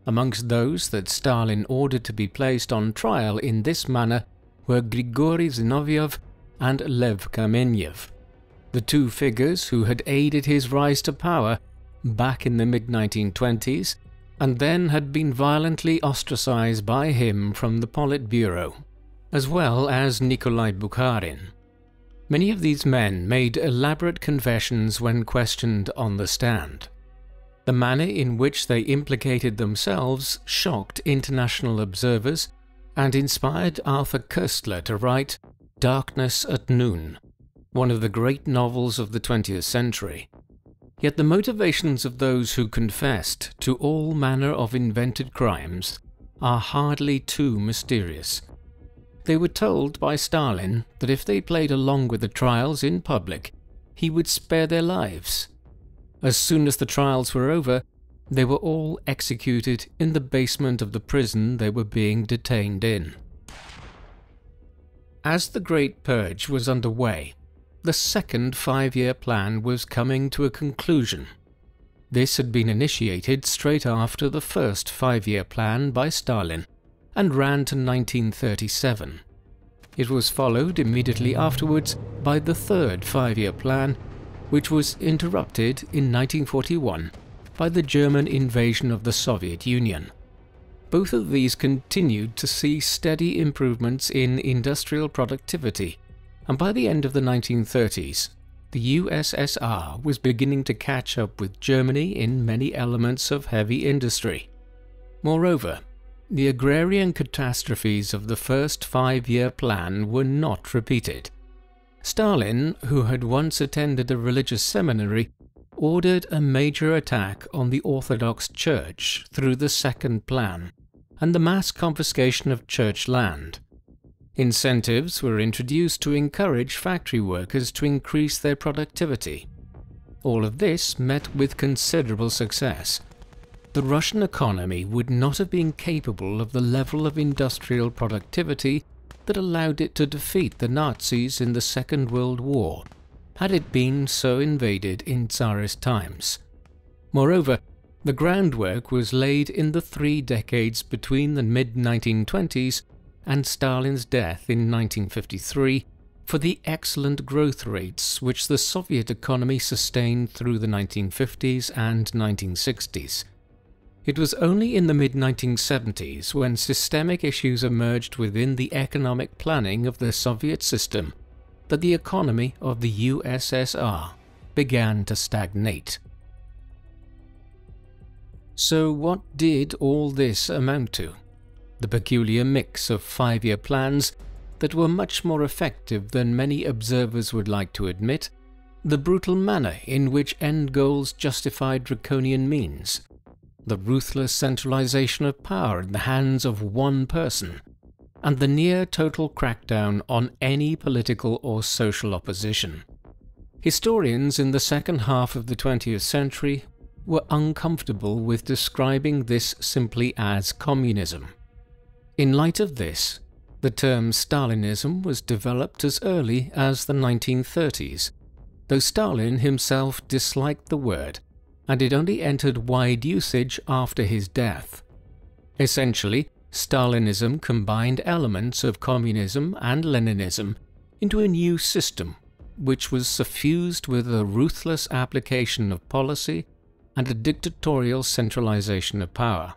Amongst those that Stalin ordered to be placed on trial in this manner were Grigory Zinoviev and Lev Kamenev, the two figures who had aided his rise to power back in the mid-1920s and then had been violently ostracized by him from the Politburo, as well as Nikolai Bukharin. Many of these men made elaborate confessions when questioned on the stand. The manner in which they implicated themselves shocked international observers and inspired Arthur Koestler to write Darkness at Noon, one of the great novels of the 20th century. Yet the motivations of those who confessed to all manner of invented crimes are hardly too mysterious. They were told by Stalin that if they played along with the trials in public, he would spare their lives. As soon as the trials were over, they were all executed in the basement of the prison they were being detained in. As the Great Purge was underway, the second 5-year plan was coming to a conclusion. This had been initiated straight after the first 5-year plan by Stalin and ran to 1937. It was followed immediately afterwards by the third 5-year plan, which was interrupted in 1941 by the German invasion of the Soviet Union. Both of these continued to see steady improvements in industrial productivity, and by the end of the 1930s, the USSR was beginning to catch up with Germany in many elements of heavy industry. Moreover, the agrarian catastrophes of the first five-year plan were not repeated. Stalin, who had once attended a religious seminary, ordered a major attack on the Orthodox Church through the Second Plan and the mass confiscation of church land. Incentives were introduced to encourage factory workers to increase their productivity. All of this met with considerable success. The Russian economy would not have been capable of the level of industrial productivity that allowed it to defeat the Nazis in the Second World War, had it been so invaded in Tsarist times. Moreover, the groundwork was laid in the 3 decades between the mid-1920s and Stalin's death in 1953 for the excellent growth rates which the Soviet economy sustained through the 1950s and 1960s. It was only in the mid-1970s when systemic issues emerged within the economic planning of the Soviet system that the economy of the USSR began to stagnate. So what did all this amount to? The peculiar mix of 5-year plans that were much more effective than many observers would like to admit, the brutal manner in which end goals justified draconian means, the ruthless centralization of power in the hands of one person, and the near-total crackdown on any political or social opposition. Historians in the second half of the 20th century were uncomfortable with describing this simply as communism. In light of this, the term Stalinism was developed as early as the 1930s, though Stalin himself disliked the word, and it only entered wide usage after his death. Essentially, Stalinism combined elements of communism and Leninism into a new system, which was suffused with a ruthless application of policy and a dictatorial centralization of power.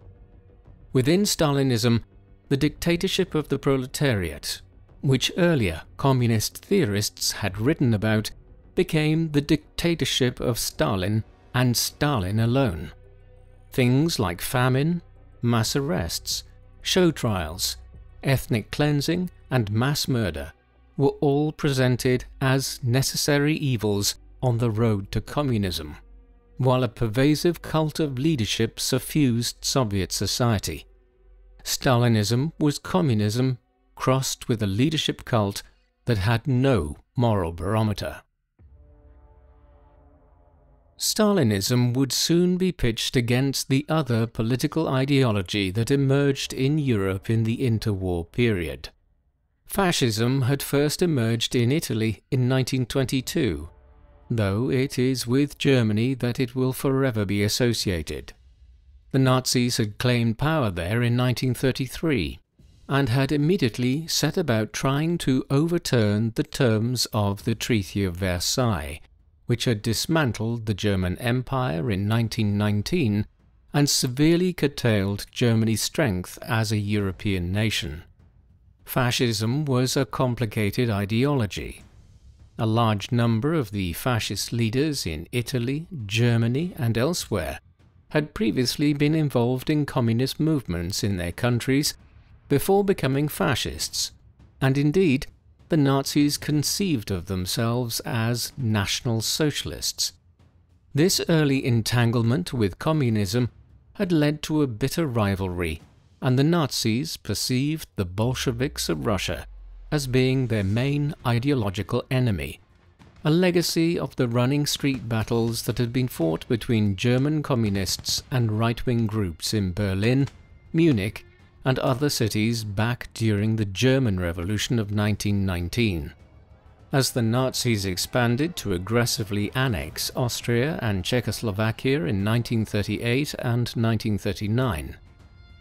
Within Stalinism, the dictatorship of the proletariat, which earlier communist theorists had written about, became the dictatorship of Stalin and Stalin alone. Things like famine, mass arrests, show trials, ethnic cleansing, and mass murder were all presented as necessary evils on the road to communism, while a pervasive cult of leadership suffused Soviet society. Stalinism was communism crossed with a leadership cult that had no moral barometer. Stalinism would soon be pitched against the other political ideology that emerged in Europe in the interwar period. Fascism had first emerged in Italy in 1922, though it is with Germany that it will forever be associated. The Nazis had claimed power there in 1933, and had immediately set about trying to overturn the terms of the Treaty of Versailles, which had dismantled the German Empire in 1919 and severely curtailed Germany's strength as a European nation. Fascism was a complicated ideology. A large number of the fascist leaders in Italy, Germany, and elsewhere had previously been involved in communist movements in their countries before becoming fascists, and indeed, the Nazis conceived of themselves as National Socialists. This early entanglement with communism had led to a bitter rivalry, and the Nazis perceived the Bolsheviks of Russia as being their main ideological enemy, a legacy of the running street battles that had been fought between German communists and right-wing groups in Berlin, Munich, and other cities back during the German Revolution of 1919. As the Nazis expanded to aggressively annex Austria and Czechoslovakia in 1938 and 1939,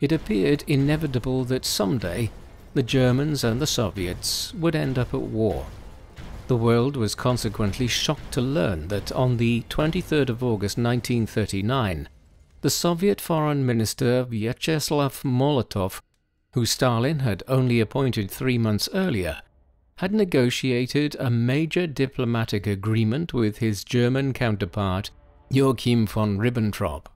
it appeared inevitable that someday the Germans and the Soviets would end up at war. The world was consequently shocked to learn that on the 23rd of August 1939, the Soviet Foreign Minister Vyacheslav Molotov, who Stalin had only appointed 3 months earlier, had negotiated a major diplomatic agreement with his German counterpart Joachim von Ribbentrop.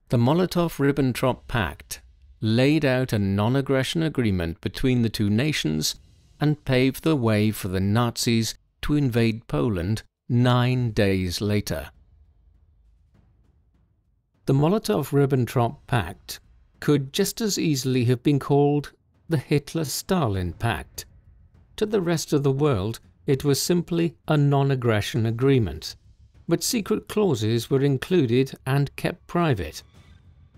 The Molotov-Ribbentrop Pact laid out a non-aggression agreement between the two nations and paved the way for the Nazis to invade Poland 9 days later. The Molotov-Ribbentrop Pact could just as easily have been called the Hitler-Stalin Pact. To the rest of the world, it was simply a non-aggression agreement, but secret clauses were included and kept private.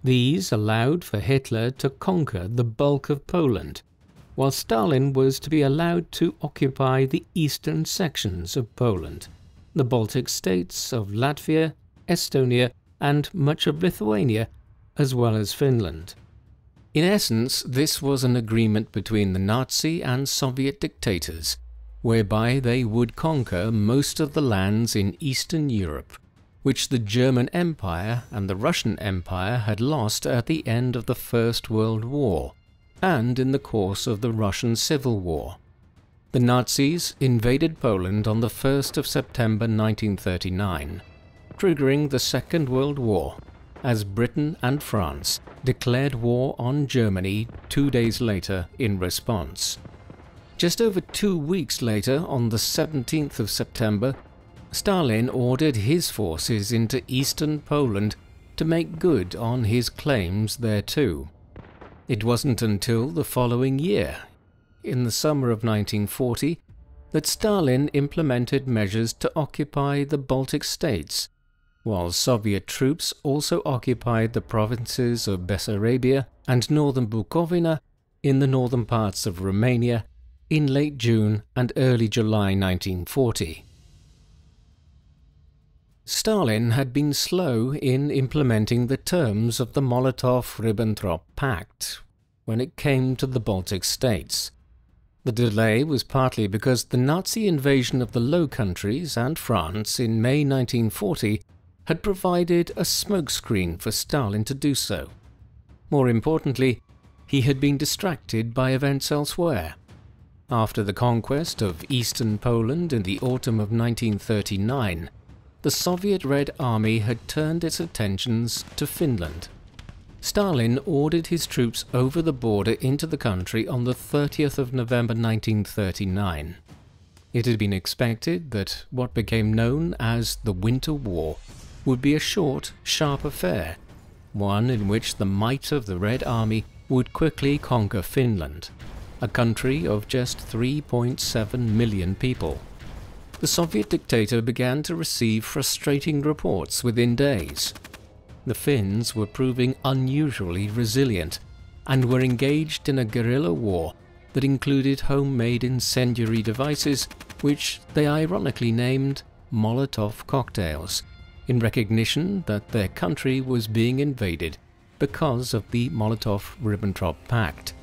These allowed for Hitler to conquer the bulk of Poland, while Stalin was to be allowed to occupy the eastern sections of Poland, the Baltic states of Latvia, Estonia, and much of Lithuania, as well as Finland. In essence, this was an agreement between the Nazi and Soviet dictators, whereby they would conquer most of the lands in Eastern Europe, which the German Empire and the Russian Empire had lost at the end of the First World War, and in the course of the Russian Civil War. The Nazis invaded Poland on the 1st of September 1939, triggering the Second World War, as Britain and France declared war on Germany 2 days later in response. Just over 2 weeks later, on the 17th of September, Stalin ordered his forces into eastern Poland to make good on his claims thereto. It wasn't until the following year, in the summer of 1940, that Stalin implemented measures to occupy the Baltic states, while Soviet troops also occupied the provinces of Bessarabia and northern Bukovina in the northern parts of Romania in late June and early July 1940. Stalin had been slow in implementing the terms of the Molotov-Ribbentrop Pact when it came to the Baltic states. The delay was partly because the Nazi invasion of the Low Countries and France in May 1940 had provided a smokescreen for Stalin to do so. More importantly, he had been distracted by events elsewhere. After the conquest of eastern Poland in the autumn of 1939, the Soviet Red Army had turned its attentions to Finland. Stalin ordered his troops over the border into the country on the 30th of November 1939. It had been expected that what became known as the Winter War would be a short, sharp affair, one in which the might of the Red Army would quickly conquer Finland, a country of just 3.7 million people. The Soviet dictator began to receive frustrating reports within days. The Finns were proving unusually resilient and were engaged in a guerrilla war that included homemade incendiary devices which they ironically named Molotov cocktails, in recognition that their country was being invaded because of the Molotov-Ribbentrop Pact.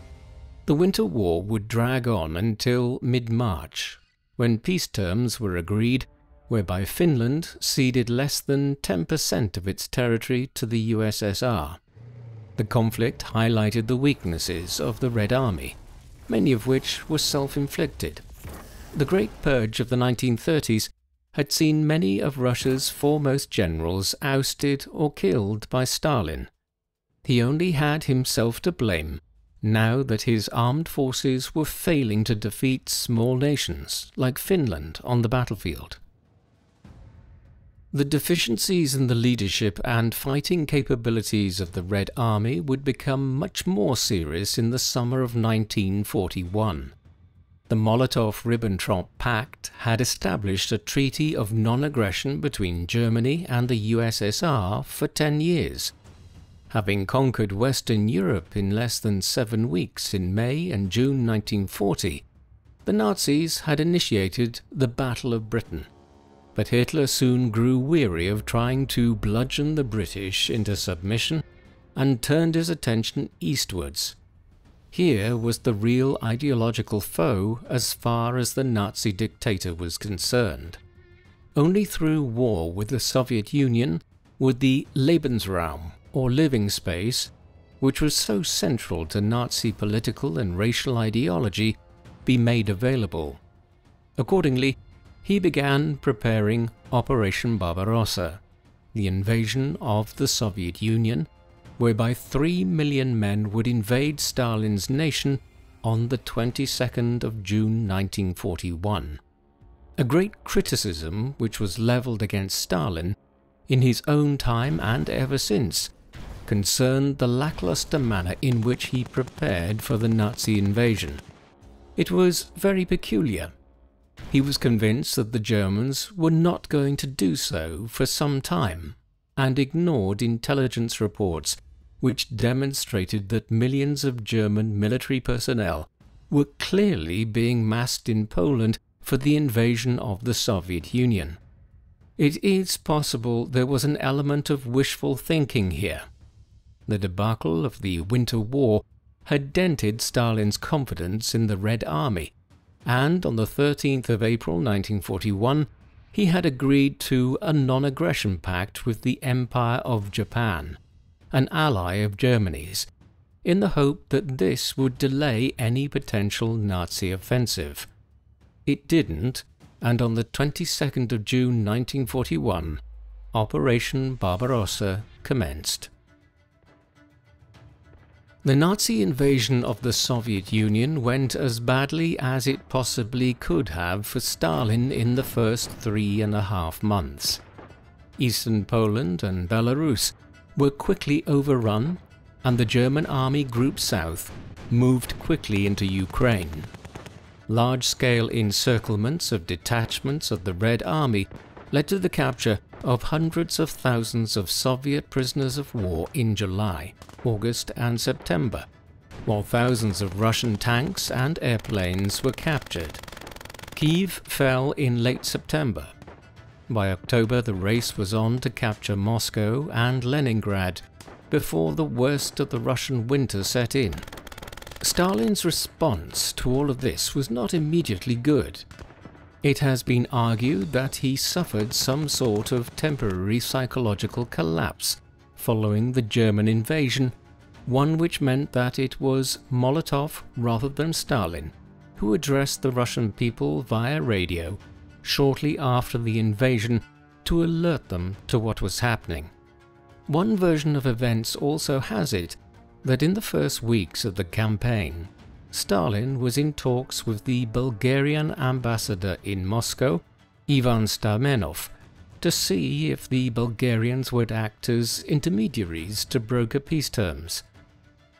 The Winter War would drag on until mid-March, when peace terms were agreed, whereby Finland ceded less than 10% of its territory to the USSR. The conflict highlighted the weaknesses of the Red Army, many of which were self-inflicted. The Great Purge of the 1930s had seen many of Russia's foremost generals ousted or killed by Stalin. He only had himself to blame now that his armed forces were failing to defeat small nations like Finland on the battlefield. The deficiencies in the leadership and fighting capabilities of the Red Army would become much more serious in the summer of 1941. The Molotov-Ribbentrop Pact had established a treaty of non-aggression between Germany and the USSR for 10 years. Having conquered Western Europe in less than 7 weeks in May and June 1940, the Nazis had initiated the Battle of Britain. But Hitler soon grew weary of trying to bludgeon the British into submission and turned his attention eastwards. Here was the real ideological foe as far as the Nazi dictator was concerned. Only through war with the Soviet Union would the Lebensraum, or living space, which was so central to Nazi political and racial ideology, be made available. Accordingly, he began preparing Operation Barbarossa, the invasion of the Soviet Union, whereby 3 million men would invade Stalin's nation on the 22nd of June 1941. A great criticism which was leveled against Stalin, in his own time and ever since, concerned the lackluster manner in which he prepared for the Nazi invasion. It was very peculiar. He was convinced that the Germans were not going to do so for some time, and ignored intelligence reports which demonstrated that millions of German military personnel were clearly being massed in Poland for the invasion of the Soviet Union. It is possible there was an element of wishful thinking here. The debacle of the Winter War had dented Stalin's confidence in the Red Army, and on the 13th of April 1941 he had agreed to a non-aggression pact with the Empire of Japan, an ally of Germany's, in the hope that this would delay any potential Nazi offensive. It didn't, and on the 22nd of June 1941, Operation Barbarossa commenced. The Nazi invasion of the Soviet Union went as badly as it possibly could have for Stalin in the first 3.5 months. Eastern Poland and Belarus were quickly overrun, and the German Army Group South moved quickly into Ukraine. Large-scale encirclements of detachments of the Red Army led to the capture of hundreds of thousands of Soviet prisoners of war in July, August and September, while thousands of Russian tanks and airplanes were captured. Kyiv fell in late September. By October, the race was on to capture Moscow and Leningrad before the worst of the Russian winter set in. Stalin's response to all of this was not immediately good. It has been argued that he suffered some sort of temporary psychological collapse following the German invasion, one which meant that it was Molotov rather than Stalin who addressed the Russian people via radio shortly after the invasion to alert them to what was happening. One version of events also has it that in the first weeks of the campaign, Stalin was in talks with the Bulgarian ambassador in Moscow, Ivan Stamenov, to see if the Bulgarians would act as intermediaries to broker peace terms.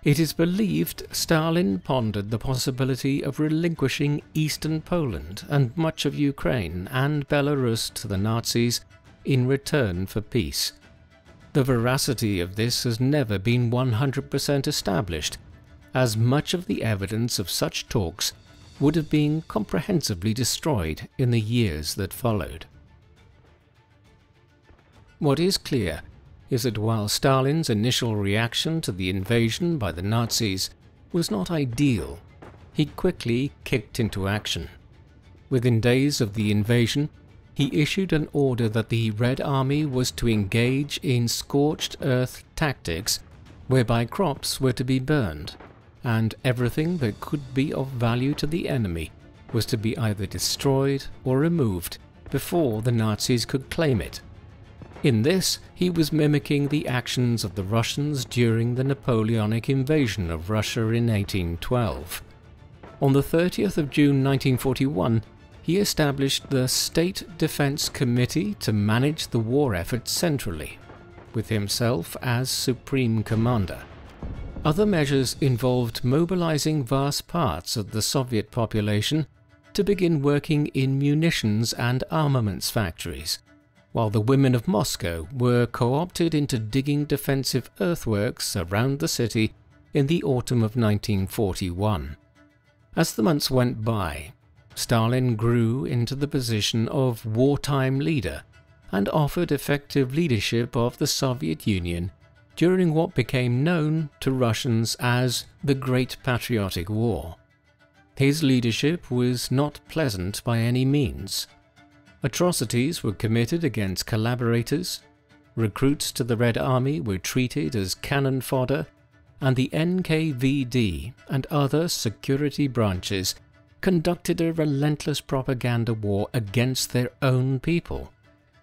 It is believed Stalin pondered the possibility of relinquishing eastern Poland and much of Ukraine and Belarus to the Nazis in return for peace. The veracity of this has never been 100% established, as much of the evidence of such talks would have been comprehensively destroyed in the years that followed. What is clear is that while Stalin's initial reaction to the invasion by the Nazis was not ideal, he quickly kicked into action. Within days of the invasion, he issued an order that the Red Army was to engage in scorched earth tactics, whereby crops were to be burned, and everything that could be of value to the enemy was to be either destroyed or removed before the Nazis could claim it. In this, he was mimicking the actions of the Russians during the Napoleonic invasion of Russia in 1812. On the 30th of June 1941, he established the State Defense Committee to manage the war effort centrally, with himself as Supreme Commander. Other measures involved mobilizing vast parts of the Soviet population to begin working in munitions and armaments factories, while the women of Moscow were co-opted into digging defensive earthworks around the city in the autumn of 1941. As the months went by, Stalin grew into the position of wartime leader and offered effective leadership of the Soviet Union during what became known to Russians as the Great Patriotic War. His leadership was not pleasant by any means. Atrocities were committed against collaborators, recruits to the Red Army were treated as cannon fodder, and the NKVD and other security branches conducted a relentless propaganda war against their own people.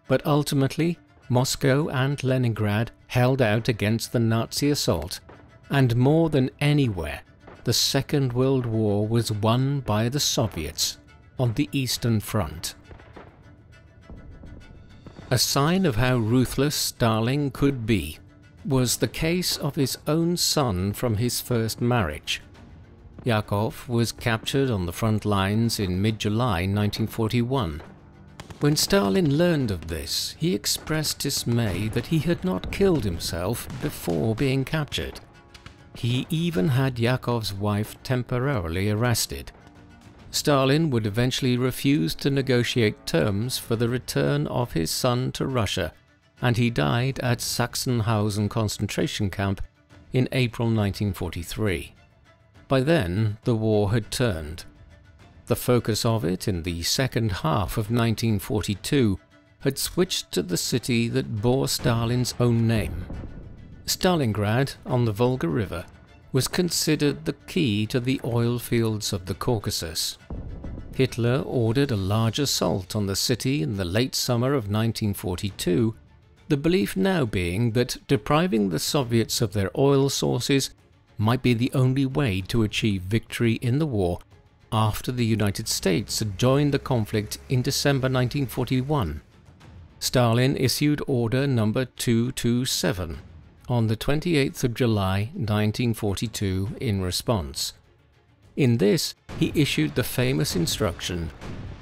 But ultimately, Moscow and Leningrad held out against the Nazi assault, and more than anywhere, the Second World War was won by the Soviets on the Eastern Front. A sign of how ruthless Stalin could be was the case of his own son from his first marriage. Yakov was captured on the front lines in mid-July 1941. When Stalin learned of this, he expressed dismay that he had not killed himself before being captured. He even had Yakov's wife temporarily arrested. Stalin would eventually refuse to negotiate terms for the return of his son to Russia, and he died at Sachsenhausen concentration camp in April 1943. By then, the war had turned. The focus of it in the second half of 1942 had switched to the city that bore Stalin's own name. Stalingrad, on the Volga River, was considered the key to the oil fields of the Caucasus. Hitler ordered a large assault on the city in the late summer of 1942, the belief now being that depriving the Soviets of their oil sources might be the only way to achieve victory in the war after the United States had joined the conflict in December 1941. Stalin issued Order No. 227 on the 28th of July 1942 in response. In this, he issued the famous instruction,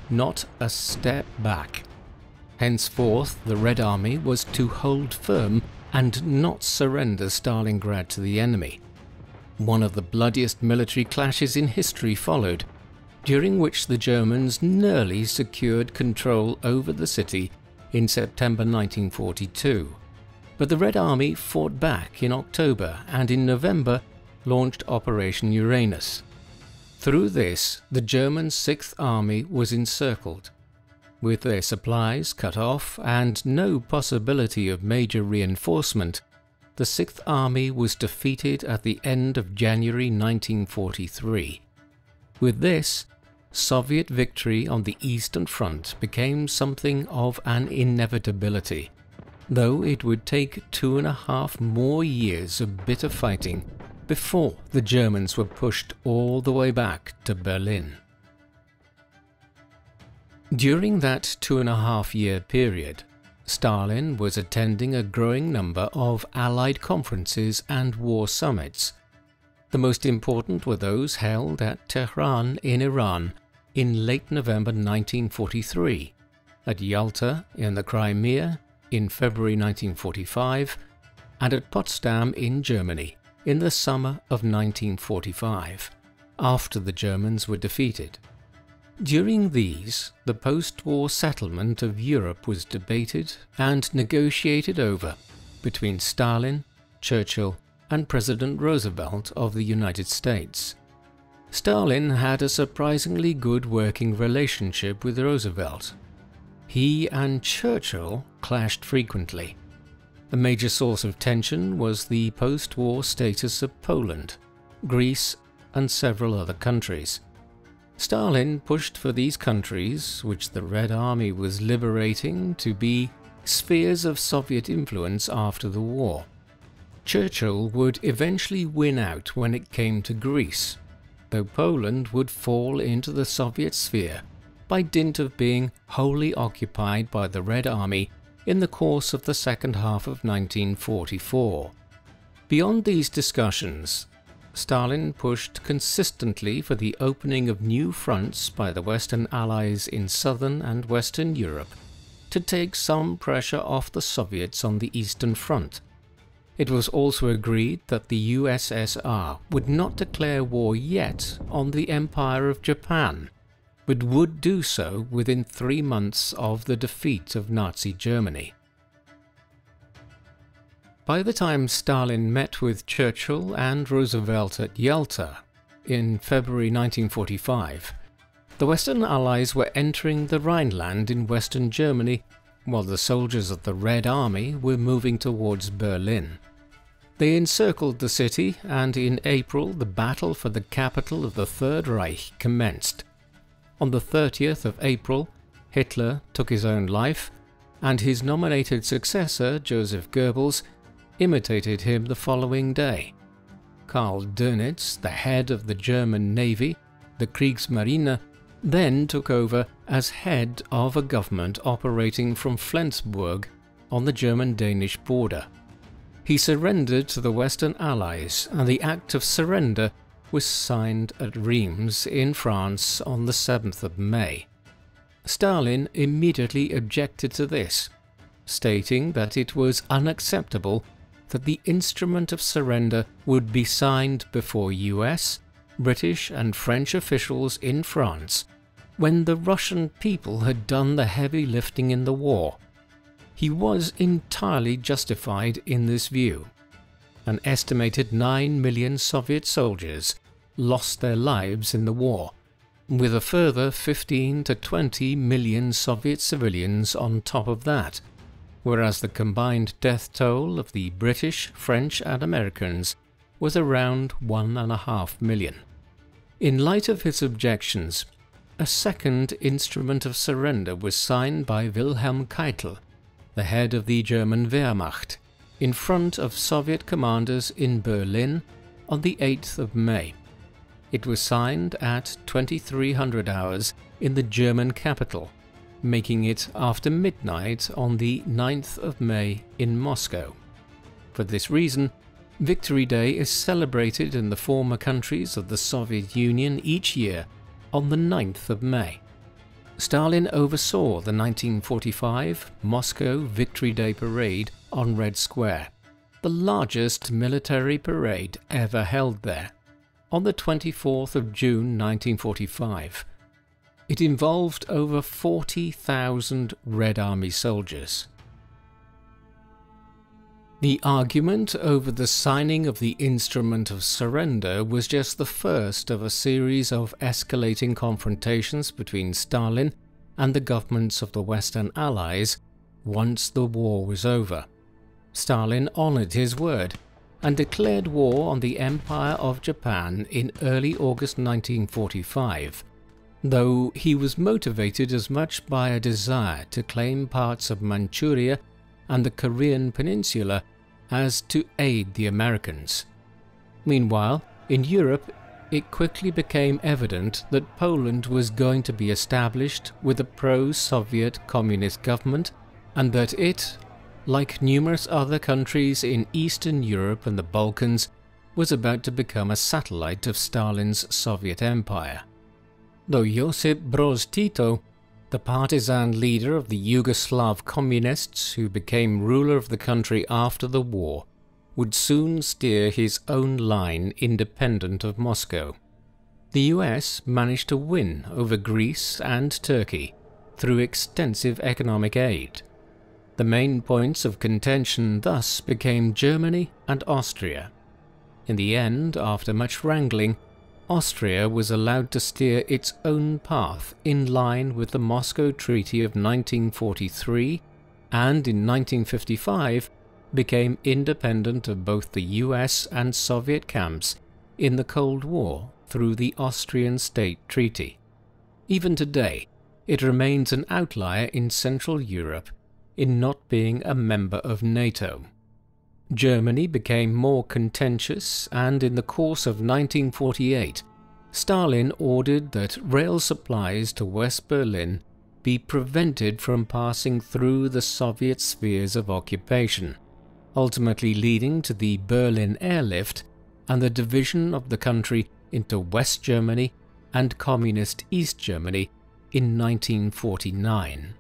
"Not a step back." Henceforth, the Red Army was to hold firm and not surrender Stalingrad to the enemy. One of the bloodiest military clashes in history followed, during which the Germans nearly secured control over the city in September 1942. But the Red Army fought back in October and in November launched Operation Uranus. Through this, the German Sixth Army was encircled. With their supplies cut off and no possibility of major reinforcement, the Sixth Army was defeated at the end of January 1943. With this, Soviet victory on the Eastern Front became something of an inevitability, though it would take 2.5 more years of bitter fighting before the Germans were pushed all the way back to Berlin. During that 2.5-year period, Stalin was attending a growing number of Allied conferences and war summits. The most important were those held at Tehran in Iran in late November 1943, at Yalta in the Crimea in February 1945, and at Potsdam in Germany in the summer of 1945, after the Germans were defeated. During these, the post-war settlement of Europe was debated and negotiated over between Stalin, Churchill, and President Roosevelt of the United States. Stalin had a surprisingly good working relationship with Roosevelt. He and Churchill clashed frequently. A major source of tension was the post-war status of Poland, Greece, and several other countries. Stalin pushed for these countries, which the Red Army was liberating, to be spheres of Soviet influence after the war. Churchill would eventually win out when it came to Greece, though Poland would fall into the Soviet sphere by dint of being wholly occupied by the Red Army in the course of the second half of 1944. Beyond these discussions, Stalin pushed consistently for the opening of new fronts by the Western Allies in Southern and Western Europe to take some pressure off the Soviets on the Eastern Front. It was also agreed that the USSR would not declare war yet on the Empire of Japan, but would do so within 3 months of the defeat of Nazi Germany. By the time Stalin met with Churchill and Roosevelt at Yalta in February 1945, the Western Allies were entering the Rhineland in Western Germany while the soldiers of the Red Army were moving towards Berlin. They encircled the city, and in April the battle for the capital of the Third Reich commenced. On the 30th of April, Hitler took his own life, and his nominated successor, Joseph Goebbels, imitated him the following day. Karl Dönitz, the head of the German Navy, the Kriegsmarine, then took over as head of a government operating from Flensburg on the German-Danish border. He surrendered to the Western Allies, and the Act of Surrender was signed at Reims in France on the 7th of May. Stalin immediately objected to this, stating that it was unacceptable that the instrument of surrender would be signed before US, British and French officials in France when the Russian people had done the heavy lifting in the war. He was entirely justified in this view. An estimated 9 million Soviet soldiers lost their lives in the war, with a further 15 to 20 million Soviet civilians on top of that, whereas the combined death toll of the British, French and Americans was around 1.5 million. In light of his objections, a second instrument of surrender was signed by Wilhelm Keitel, the head of the German Wehrmacht, in front of Soviet commanders in Berlin on the 8th of May. It was signed at 2300 hours in the German capital, making it after midnight on the 9th of May in Moscow. For this reason, Victory Day is celebrated in the former countries of the Soviet Union each year on the 9th of May. Stalin oversaw the 1945 Moscow Victory Day Parade on Red Square, the largest military parade ever held there, on the 24th of June 1945. It involved over 40,000 Red Army soldiers. The argument over the signing of the instrument of surrender was just the first of a series of escalating confrontations between Stalin and the governments of the Western Allies once the war was over. Stalin honored his word and declared war on the Empire of Japan in early August 1945, though he was motivated as much by a desire to claim parts of Manchuria and the Korean peninsula as to aid the Americans. Meanwhile, in Europe, it quickly became evident that Poland was going to be established with a pro-Soviet communist government, and that it, like numerous other countries in Eastern Europe and the Balkans, was about to become a satellite of Stalin's Soviet Empire. Though Josip Broz Tito, the partisan leader of the Yugoslav communists who became ruler of the country after the war, would soon steer his own line independent of Moscow. The US managed to win over Greece and Turkey through extensive economic aid. The main points of contention thus became Germany and Austria. In the end, after much wrangling, Austria was allowed to steer its own path in line with the Moscow Treaty of 1943, and in 1955 became independent of both the US and Soviet camps in the Cold War through the Austrian State Treaty. Even today, it remains an outlier in Central Europe in not being a member of NATO. Germany became more contentious, and in the course of 1948, Stalin ordered that rail supplies to West Berlin be prevented from passing through the Soviet spheres of occupation, ultimately leading to the Berlin Airlift and the division of the country into West Germany and Communist East Germany in 1949.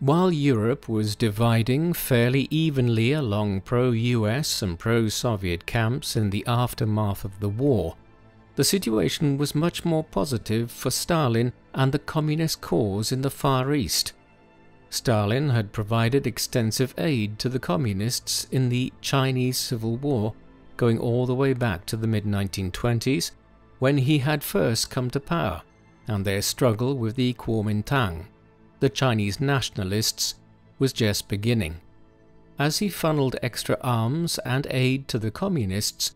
While Europe was dividing fairly evenly along pro-US and pro-Soviet camps in the aftermath of the war, the situation was much more positive for Stalin and the communist cause in the Far East. Stalin had provided extensive aid to the communists in the Chinese Civil War, going all the way back to the mid-1920s, when he had first come to power, and their struggle with the Kuomintang. the Chinese nationalists, was just beginning, as he funneled extra arms and aid to the communists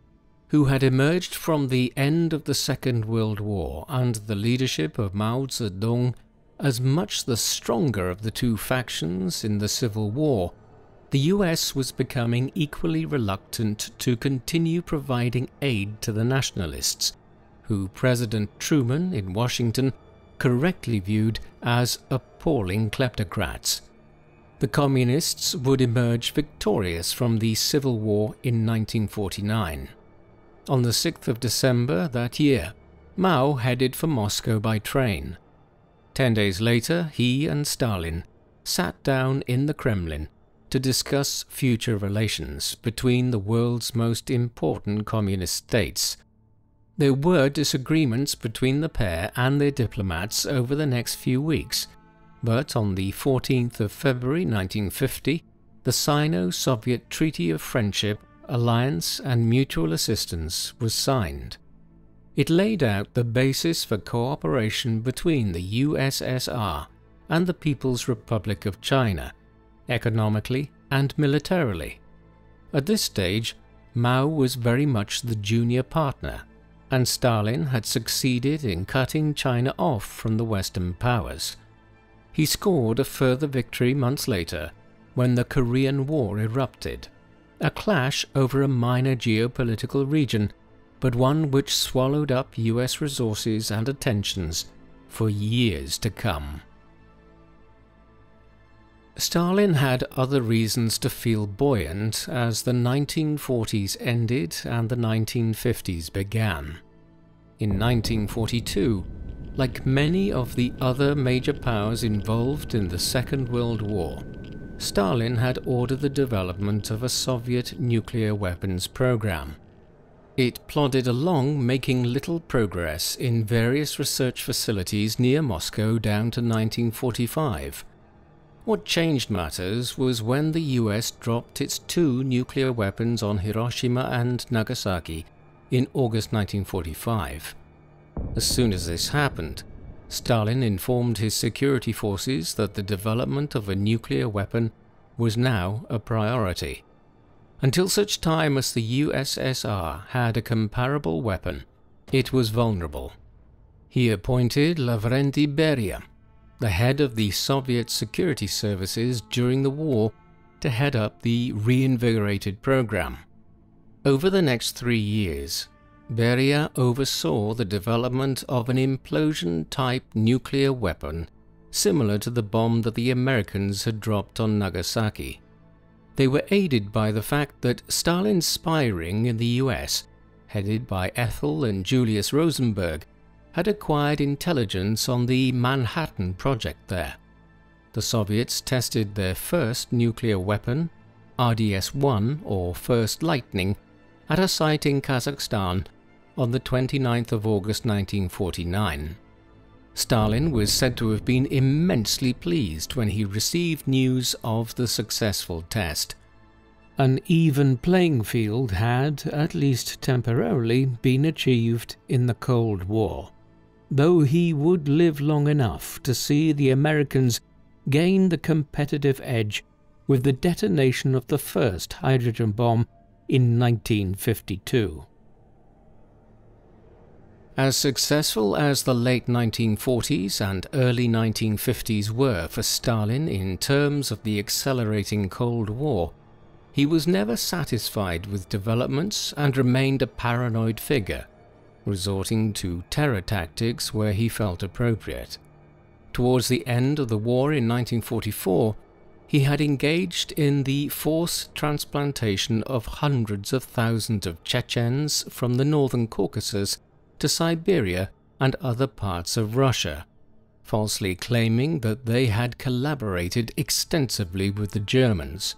who had emerged from the end of the Second World War under the leadership of Mao Zedong as much the stronger of the two factions in the Civil War. The US was becoming equally reluctant to continue providing aid to the nationalists, who President Truman in Washington correctly viewed as appalling kleptocrats. The communists would emerge victorious from the Civil War in 1949. On the 6th of December that year, Mao headed for Moscow by train. 10 days later, he and Stalin sat down in the Kremlin to discuss future relations between the world's most important communist states. There were disagreements between the pair and their diplomats over the next few weeks, but on the 14th of February 1950, the Sino-Soviet Treaty of Friendship, Alliance and Mutual Assistance was signed. It laid out the basis for cooperation between the USSR and the People's Republic of China, economically and militarily. At this stage, Mao was very much the junior partner, and Stalin had succeeded in cutting China off from the Western powers. He scored a further victory months later when the Korean War erupted, a clash over a minor geopolitical region, but one which swallowed up US resources and attentions for years to come. Stalin had other reasons to feel buoyant as the 1940s ended and the 1950s began. In 1942, like many of the other major powers involved in the Second World War, Stalin had ordered the development of a Soviet nuclear weapons program. It plodded along, making little progress in various research facilities near Moscow down to 1945. What changed matters was when the US dropped its 2 nuclear weapons on Hiroshima and Nagasaki in August 1945. As soon as this happened, Stalin informed his security forces that the development of a nuclear weapon was now a priority. Until such time as the USSR had a comparable weapon, it was vulnerable. He appointed Lavrenti Beria, the head of the Soviet security services during the war, to head up the reinvigorated program. Over the next 3 years, Beria oversaw the development of an implosion-type nuclear weapon similar to the bomb that the Americans had dropped on Nagasaki. They were aided by the fact that Stalin's spy ring in the US, headed by Ethel and Julius Rosenberg, had acquired intelligence on the Manhattan Project there. The Soviets tested their first nuclear weapon, RDS-1 or First Lightning, at a site in Kazakhstan on the 29th of August 1949. Stalin was said to have been immensely pleased when he received news of the successful test. An even playing field had, at least temporarily, been achieved in the Cold War, though he would live long enough to see the Americans gain the competitive edge with the detonation of the first hydrogen bomb in 1952. As successful as the late 1940s and early 1950s were for Stalin in terms of the accelerating Cold War, he was never satisfied with developments and remained a paranoid figure, resorting to terror tactics where he felt appropriate. Towards the end of the war in 1944, he had engaged in the forced transplantation of hundreds of thousands of Chechens from the northern Caucasus to Siberia and other parts of Russia, falsely claiming that they had collaborated extensively with the Germans.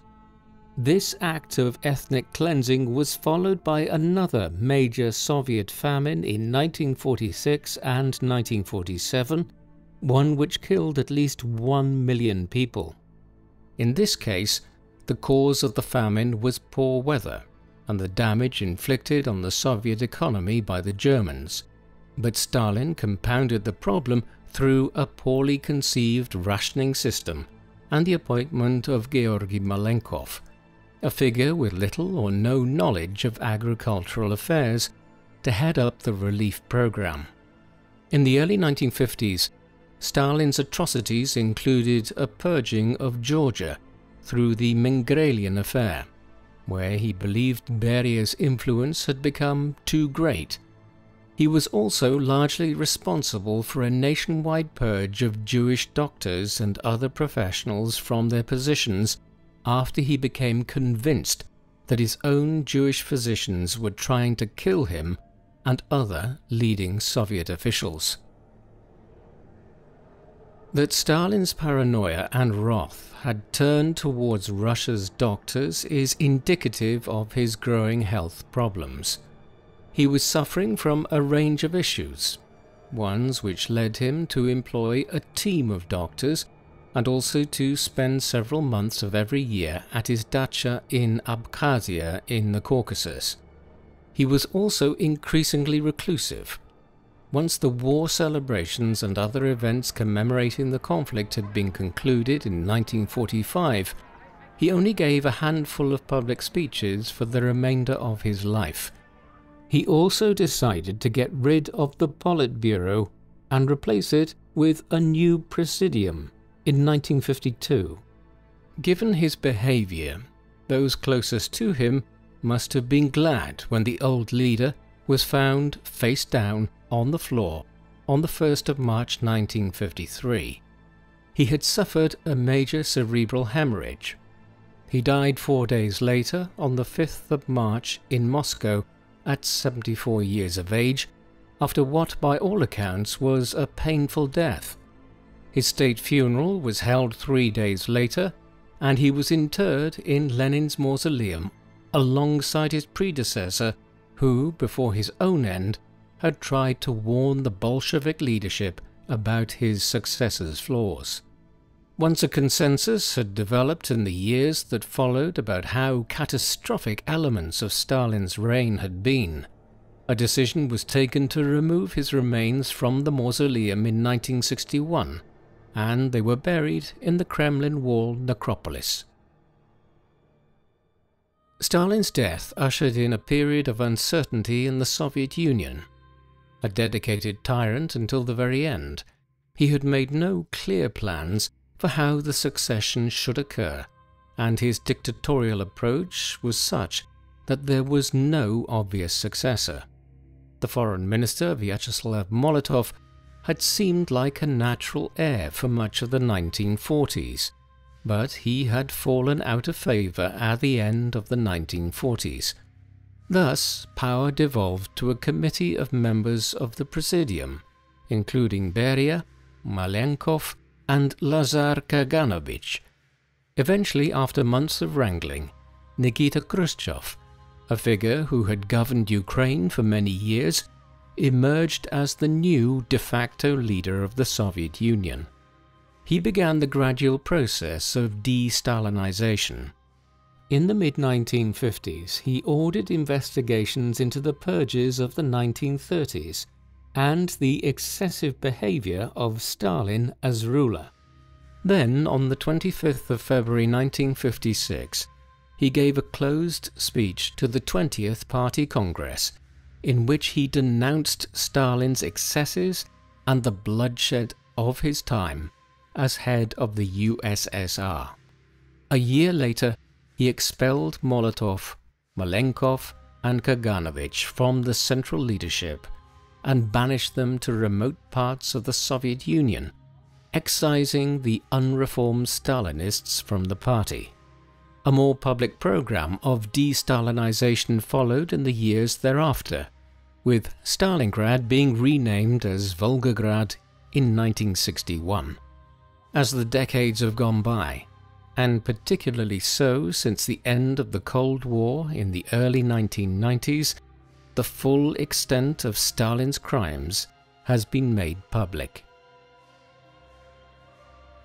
This act of ethnic cleansing was followed by another major Soviet famine in 1946 and 1947, one which killed at least 1 million people. In this case, the cause of the famine was poor weather and the damage inflicted on the Soviet economy by the Germans, but Stalin compounded the problem through a poorly conceived rationing system and the appointment of Georgy Malenkov, a figure with little or no knowledge of agricultural affairs, to head up the relief program. In the early 1950s, Stalin's atrocities included a purging of Georgia through the Mingrelian affair, where he believed Beria's influence had become too great. He was also largely responsible for a nationwide purge of Jewish doctors and other professionals from their positions after he became convinced that his own Jewish physicians were trying to kill him and other leading Soviet officials. That Stalin's paranoia and wrath had turned towards Russia's doctors is indicative of his growing health problems. He was suffering from a range of issues, ones which led him to employ a team of doctors and also to spend several months of every year at his dacha in Abkhazia in the Caucasus. He was also increasingly reclusive. Once the war celebrations and other events commemorating the conflict had been concluded in 1945, he only gave a handful of public speeches for the remainder of his life. He also decided to get rid of the Politburo and replace it with a new presidium in 1952. Given his behavior, those closest to him must have been glad when the old leader was found face down on the floor on the 1st of March 1953. He had suffered a major cerebral hemorrhage. He died 4 days later on the 5th of March in Moscow at 74 years of age, after what by all accounts was a painful death. His state funeral was held 3 days later, and he was interred in Lenin's mausoleum alongside his predecessor, who, before his own end, had tried to warn the Bolshevik leadership about his successor's flaws. Once a consensus had developed in the years that followed about how catastrophic elements of Stalin's reign had been, a decision was taken to remove his remains from the mausoleum in 1961, and they were buried in the Kremlin Wall necropolis. Stalin's death ushered in a period of uncertainty in the Soviet Union. A dedicated tyrant until the very end, he had made no clear plans for how the succession should occur, and his dictatorial approach was such that there was no obvious successor. The foreign minister, Vyacheslav Molotov, had seemed like a natural heir for much of the 1940s, but he had fallen out of favour at the end of the 1940s. Thus, power devolved to a committee of members of the Presidium, including Beria, Malenkov, and Lazar Kaganovich. Eventually, after months of wrangling, Nikita Khrushchev, a figure who had governed Ukraine for many years, emerged as the new de facto leader of the Soviet Union. He began the gradual process of de-Stalinization. In the mid-1950s, he ordered investigations into the purges of the 1930s and the excessive behavior of Stalin as ruler. Then, on the 25th of February 1956, he gave a closed speech to the 20th Party Congress, in which he denounced Stalin's excesses and the bloodshed of his time as head of the USSR. A year later, he expelled Molotov, Malenkov, and Kaganovich from the central leadership and banished them to remote parts of the Soviet Union, excising the unreformed Stalinists from the party. A more public program of de-Stalinization followed in the years thereafter, with Stalingrad being renamed as Volgograd in 1961. As the decades have gone by, and particularly so since the end of the Cold War in the early 1990s, the full extent of Stalin's crimes has been made public.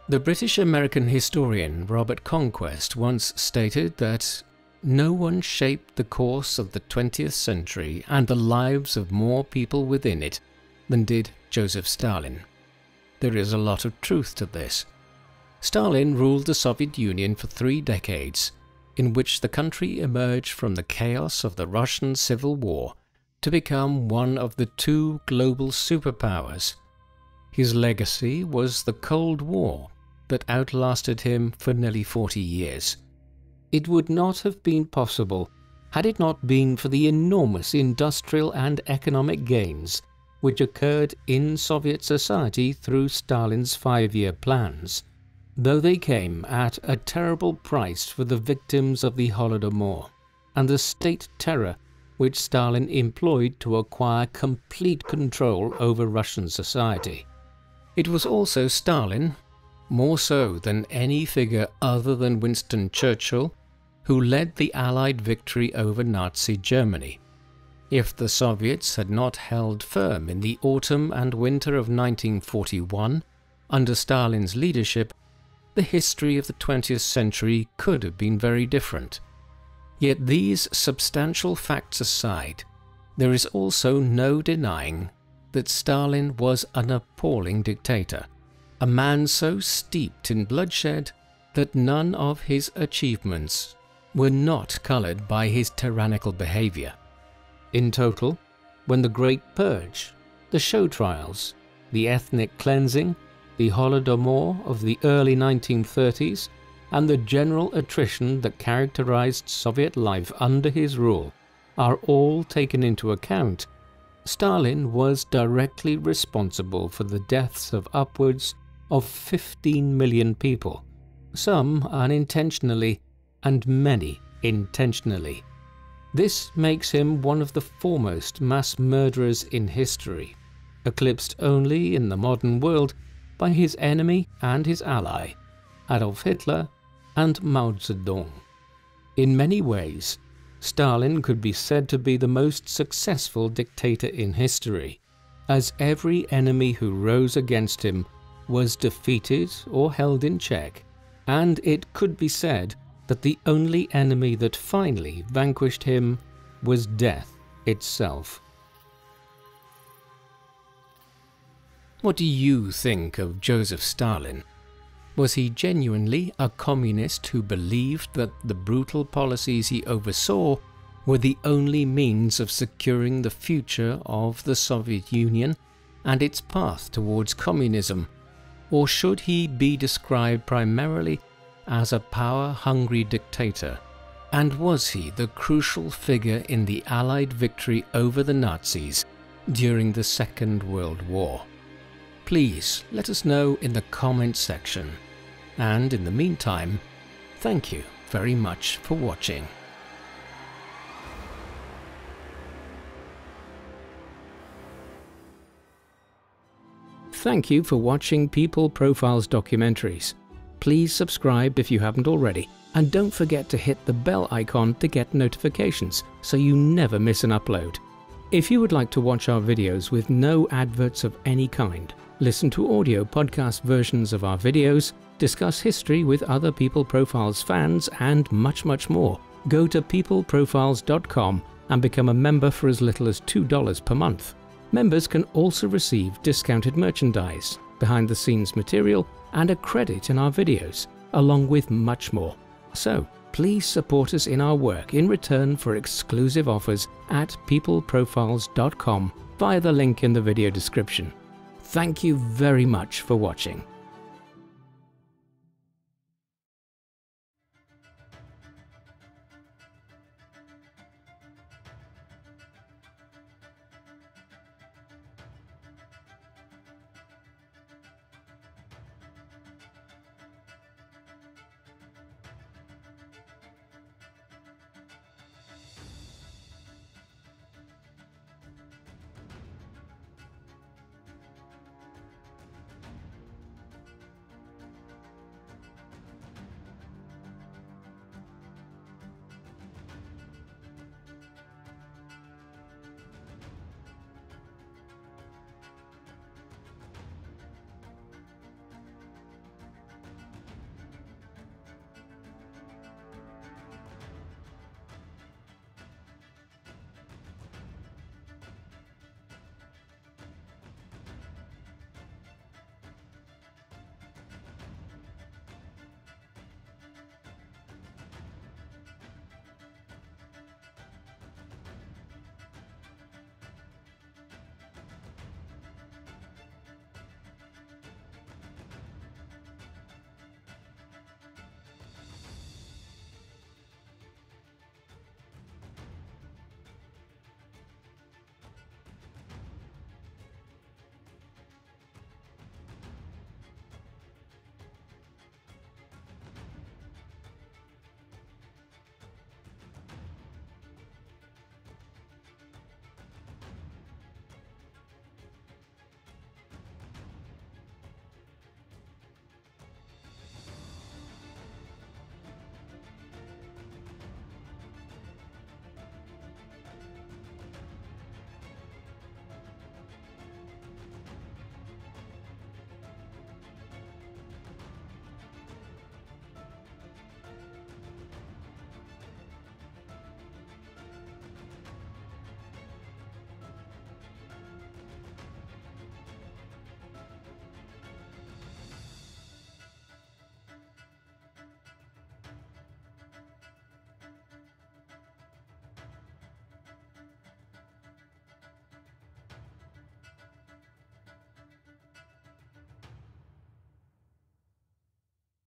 The British-American historian Robert Conquest once stated that no one shaped the course of the 20th century and the lives of more people within it than did Joseph Stalin. there is a lot of truth to this. Stalin ruled the Soviet Union for 3 decades, in which the country emerged from the chaos of the Russian Civil War to become one of the 2 global superpowers. His legacy was the Cold War that outlasted him for nearly 40 years. It would not have been possible had it not been for the enormous industrial and economic gains which occurred in Soviet society through Stalin's 5-year plans, though they came at a terrible price for the victims of the Holodomor and the state terror which Stalin employed to acquire complete control over Russian society. It was also Stalin, more so than any figure other than Winston Churchill, who led the Allied victory over Nazi Germany. If the Soviets had not held firm in the autumn and winter of 1941 under Stalin's leadership, the history of the 20th century could have been very different. Yet these substantial facts aside, there is also no denying that Stalin was an appalling dictator, a man so steeped in bloodshed that none of his achievements were not coloured by his tyrannical behaviour. In total, when the Great Purge, the show trials, the ethnic cleansing, the Holodomor of the early 1930s, and the general attrition that characterized Soviet life under his rule are all taken into account, Stalin was directly responsible for the deaths of upwards of 15 million people, some unintentionally and many intentionally. This makes him one of the foremost mass murderers in history, eclipsed only in the modern world by his enemy and his ally, Adolf Hitler and Mao Zedong. In many ways, Stalin could be said to be the most successful dictator in history, as every enemy who rose against him was defeated or held in check, and it could be said that the only enemy that finally vanquished him was death itself. What do you think of Joseph Stalin? Was he genuinely a communist who believed that the brutal policies he oversaw were the only means of securing the future of the Soviet Union and its path towards communism? Or should he be described primarily as a power-hungry dictator? And was he the crucial figure in the Allied victory over the Nazis during the Second World War? Please let us know in the comments section. And in the meantime, thank you very much for watching. Thank you for watching People Profiles Documentaries. Please subscribe if you haven't already, and don't forget to hit the bell icon to get notifications so you never miss an upload. If you would like to watch our videos with no adverts of any kind, listen to audio podcast versions of our videos, discuss history with other People Profiles fans, and much, much more, go to peopleprofiles.com and become a member for as little as $2 per month. Members can also receive discounted merchandise, behind-the-scenes material, and a credit in our videos, along with much more. So, please support us in our work in return for exclusive offers at peopleprofiles.com via the link in the video description. Thank you very much for watching.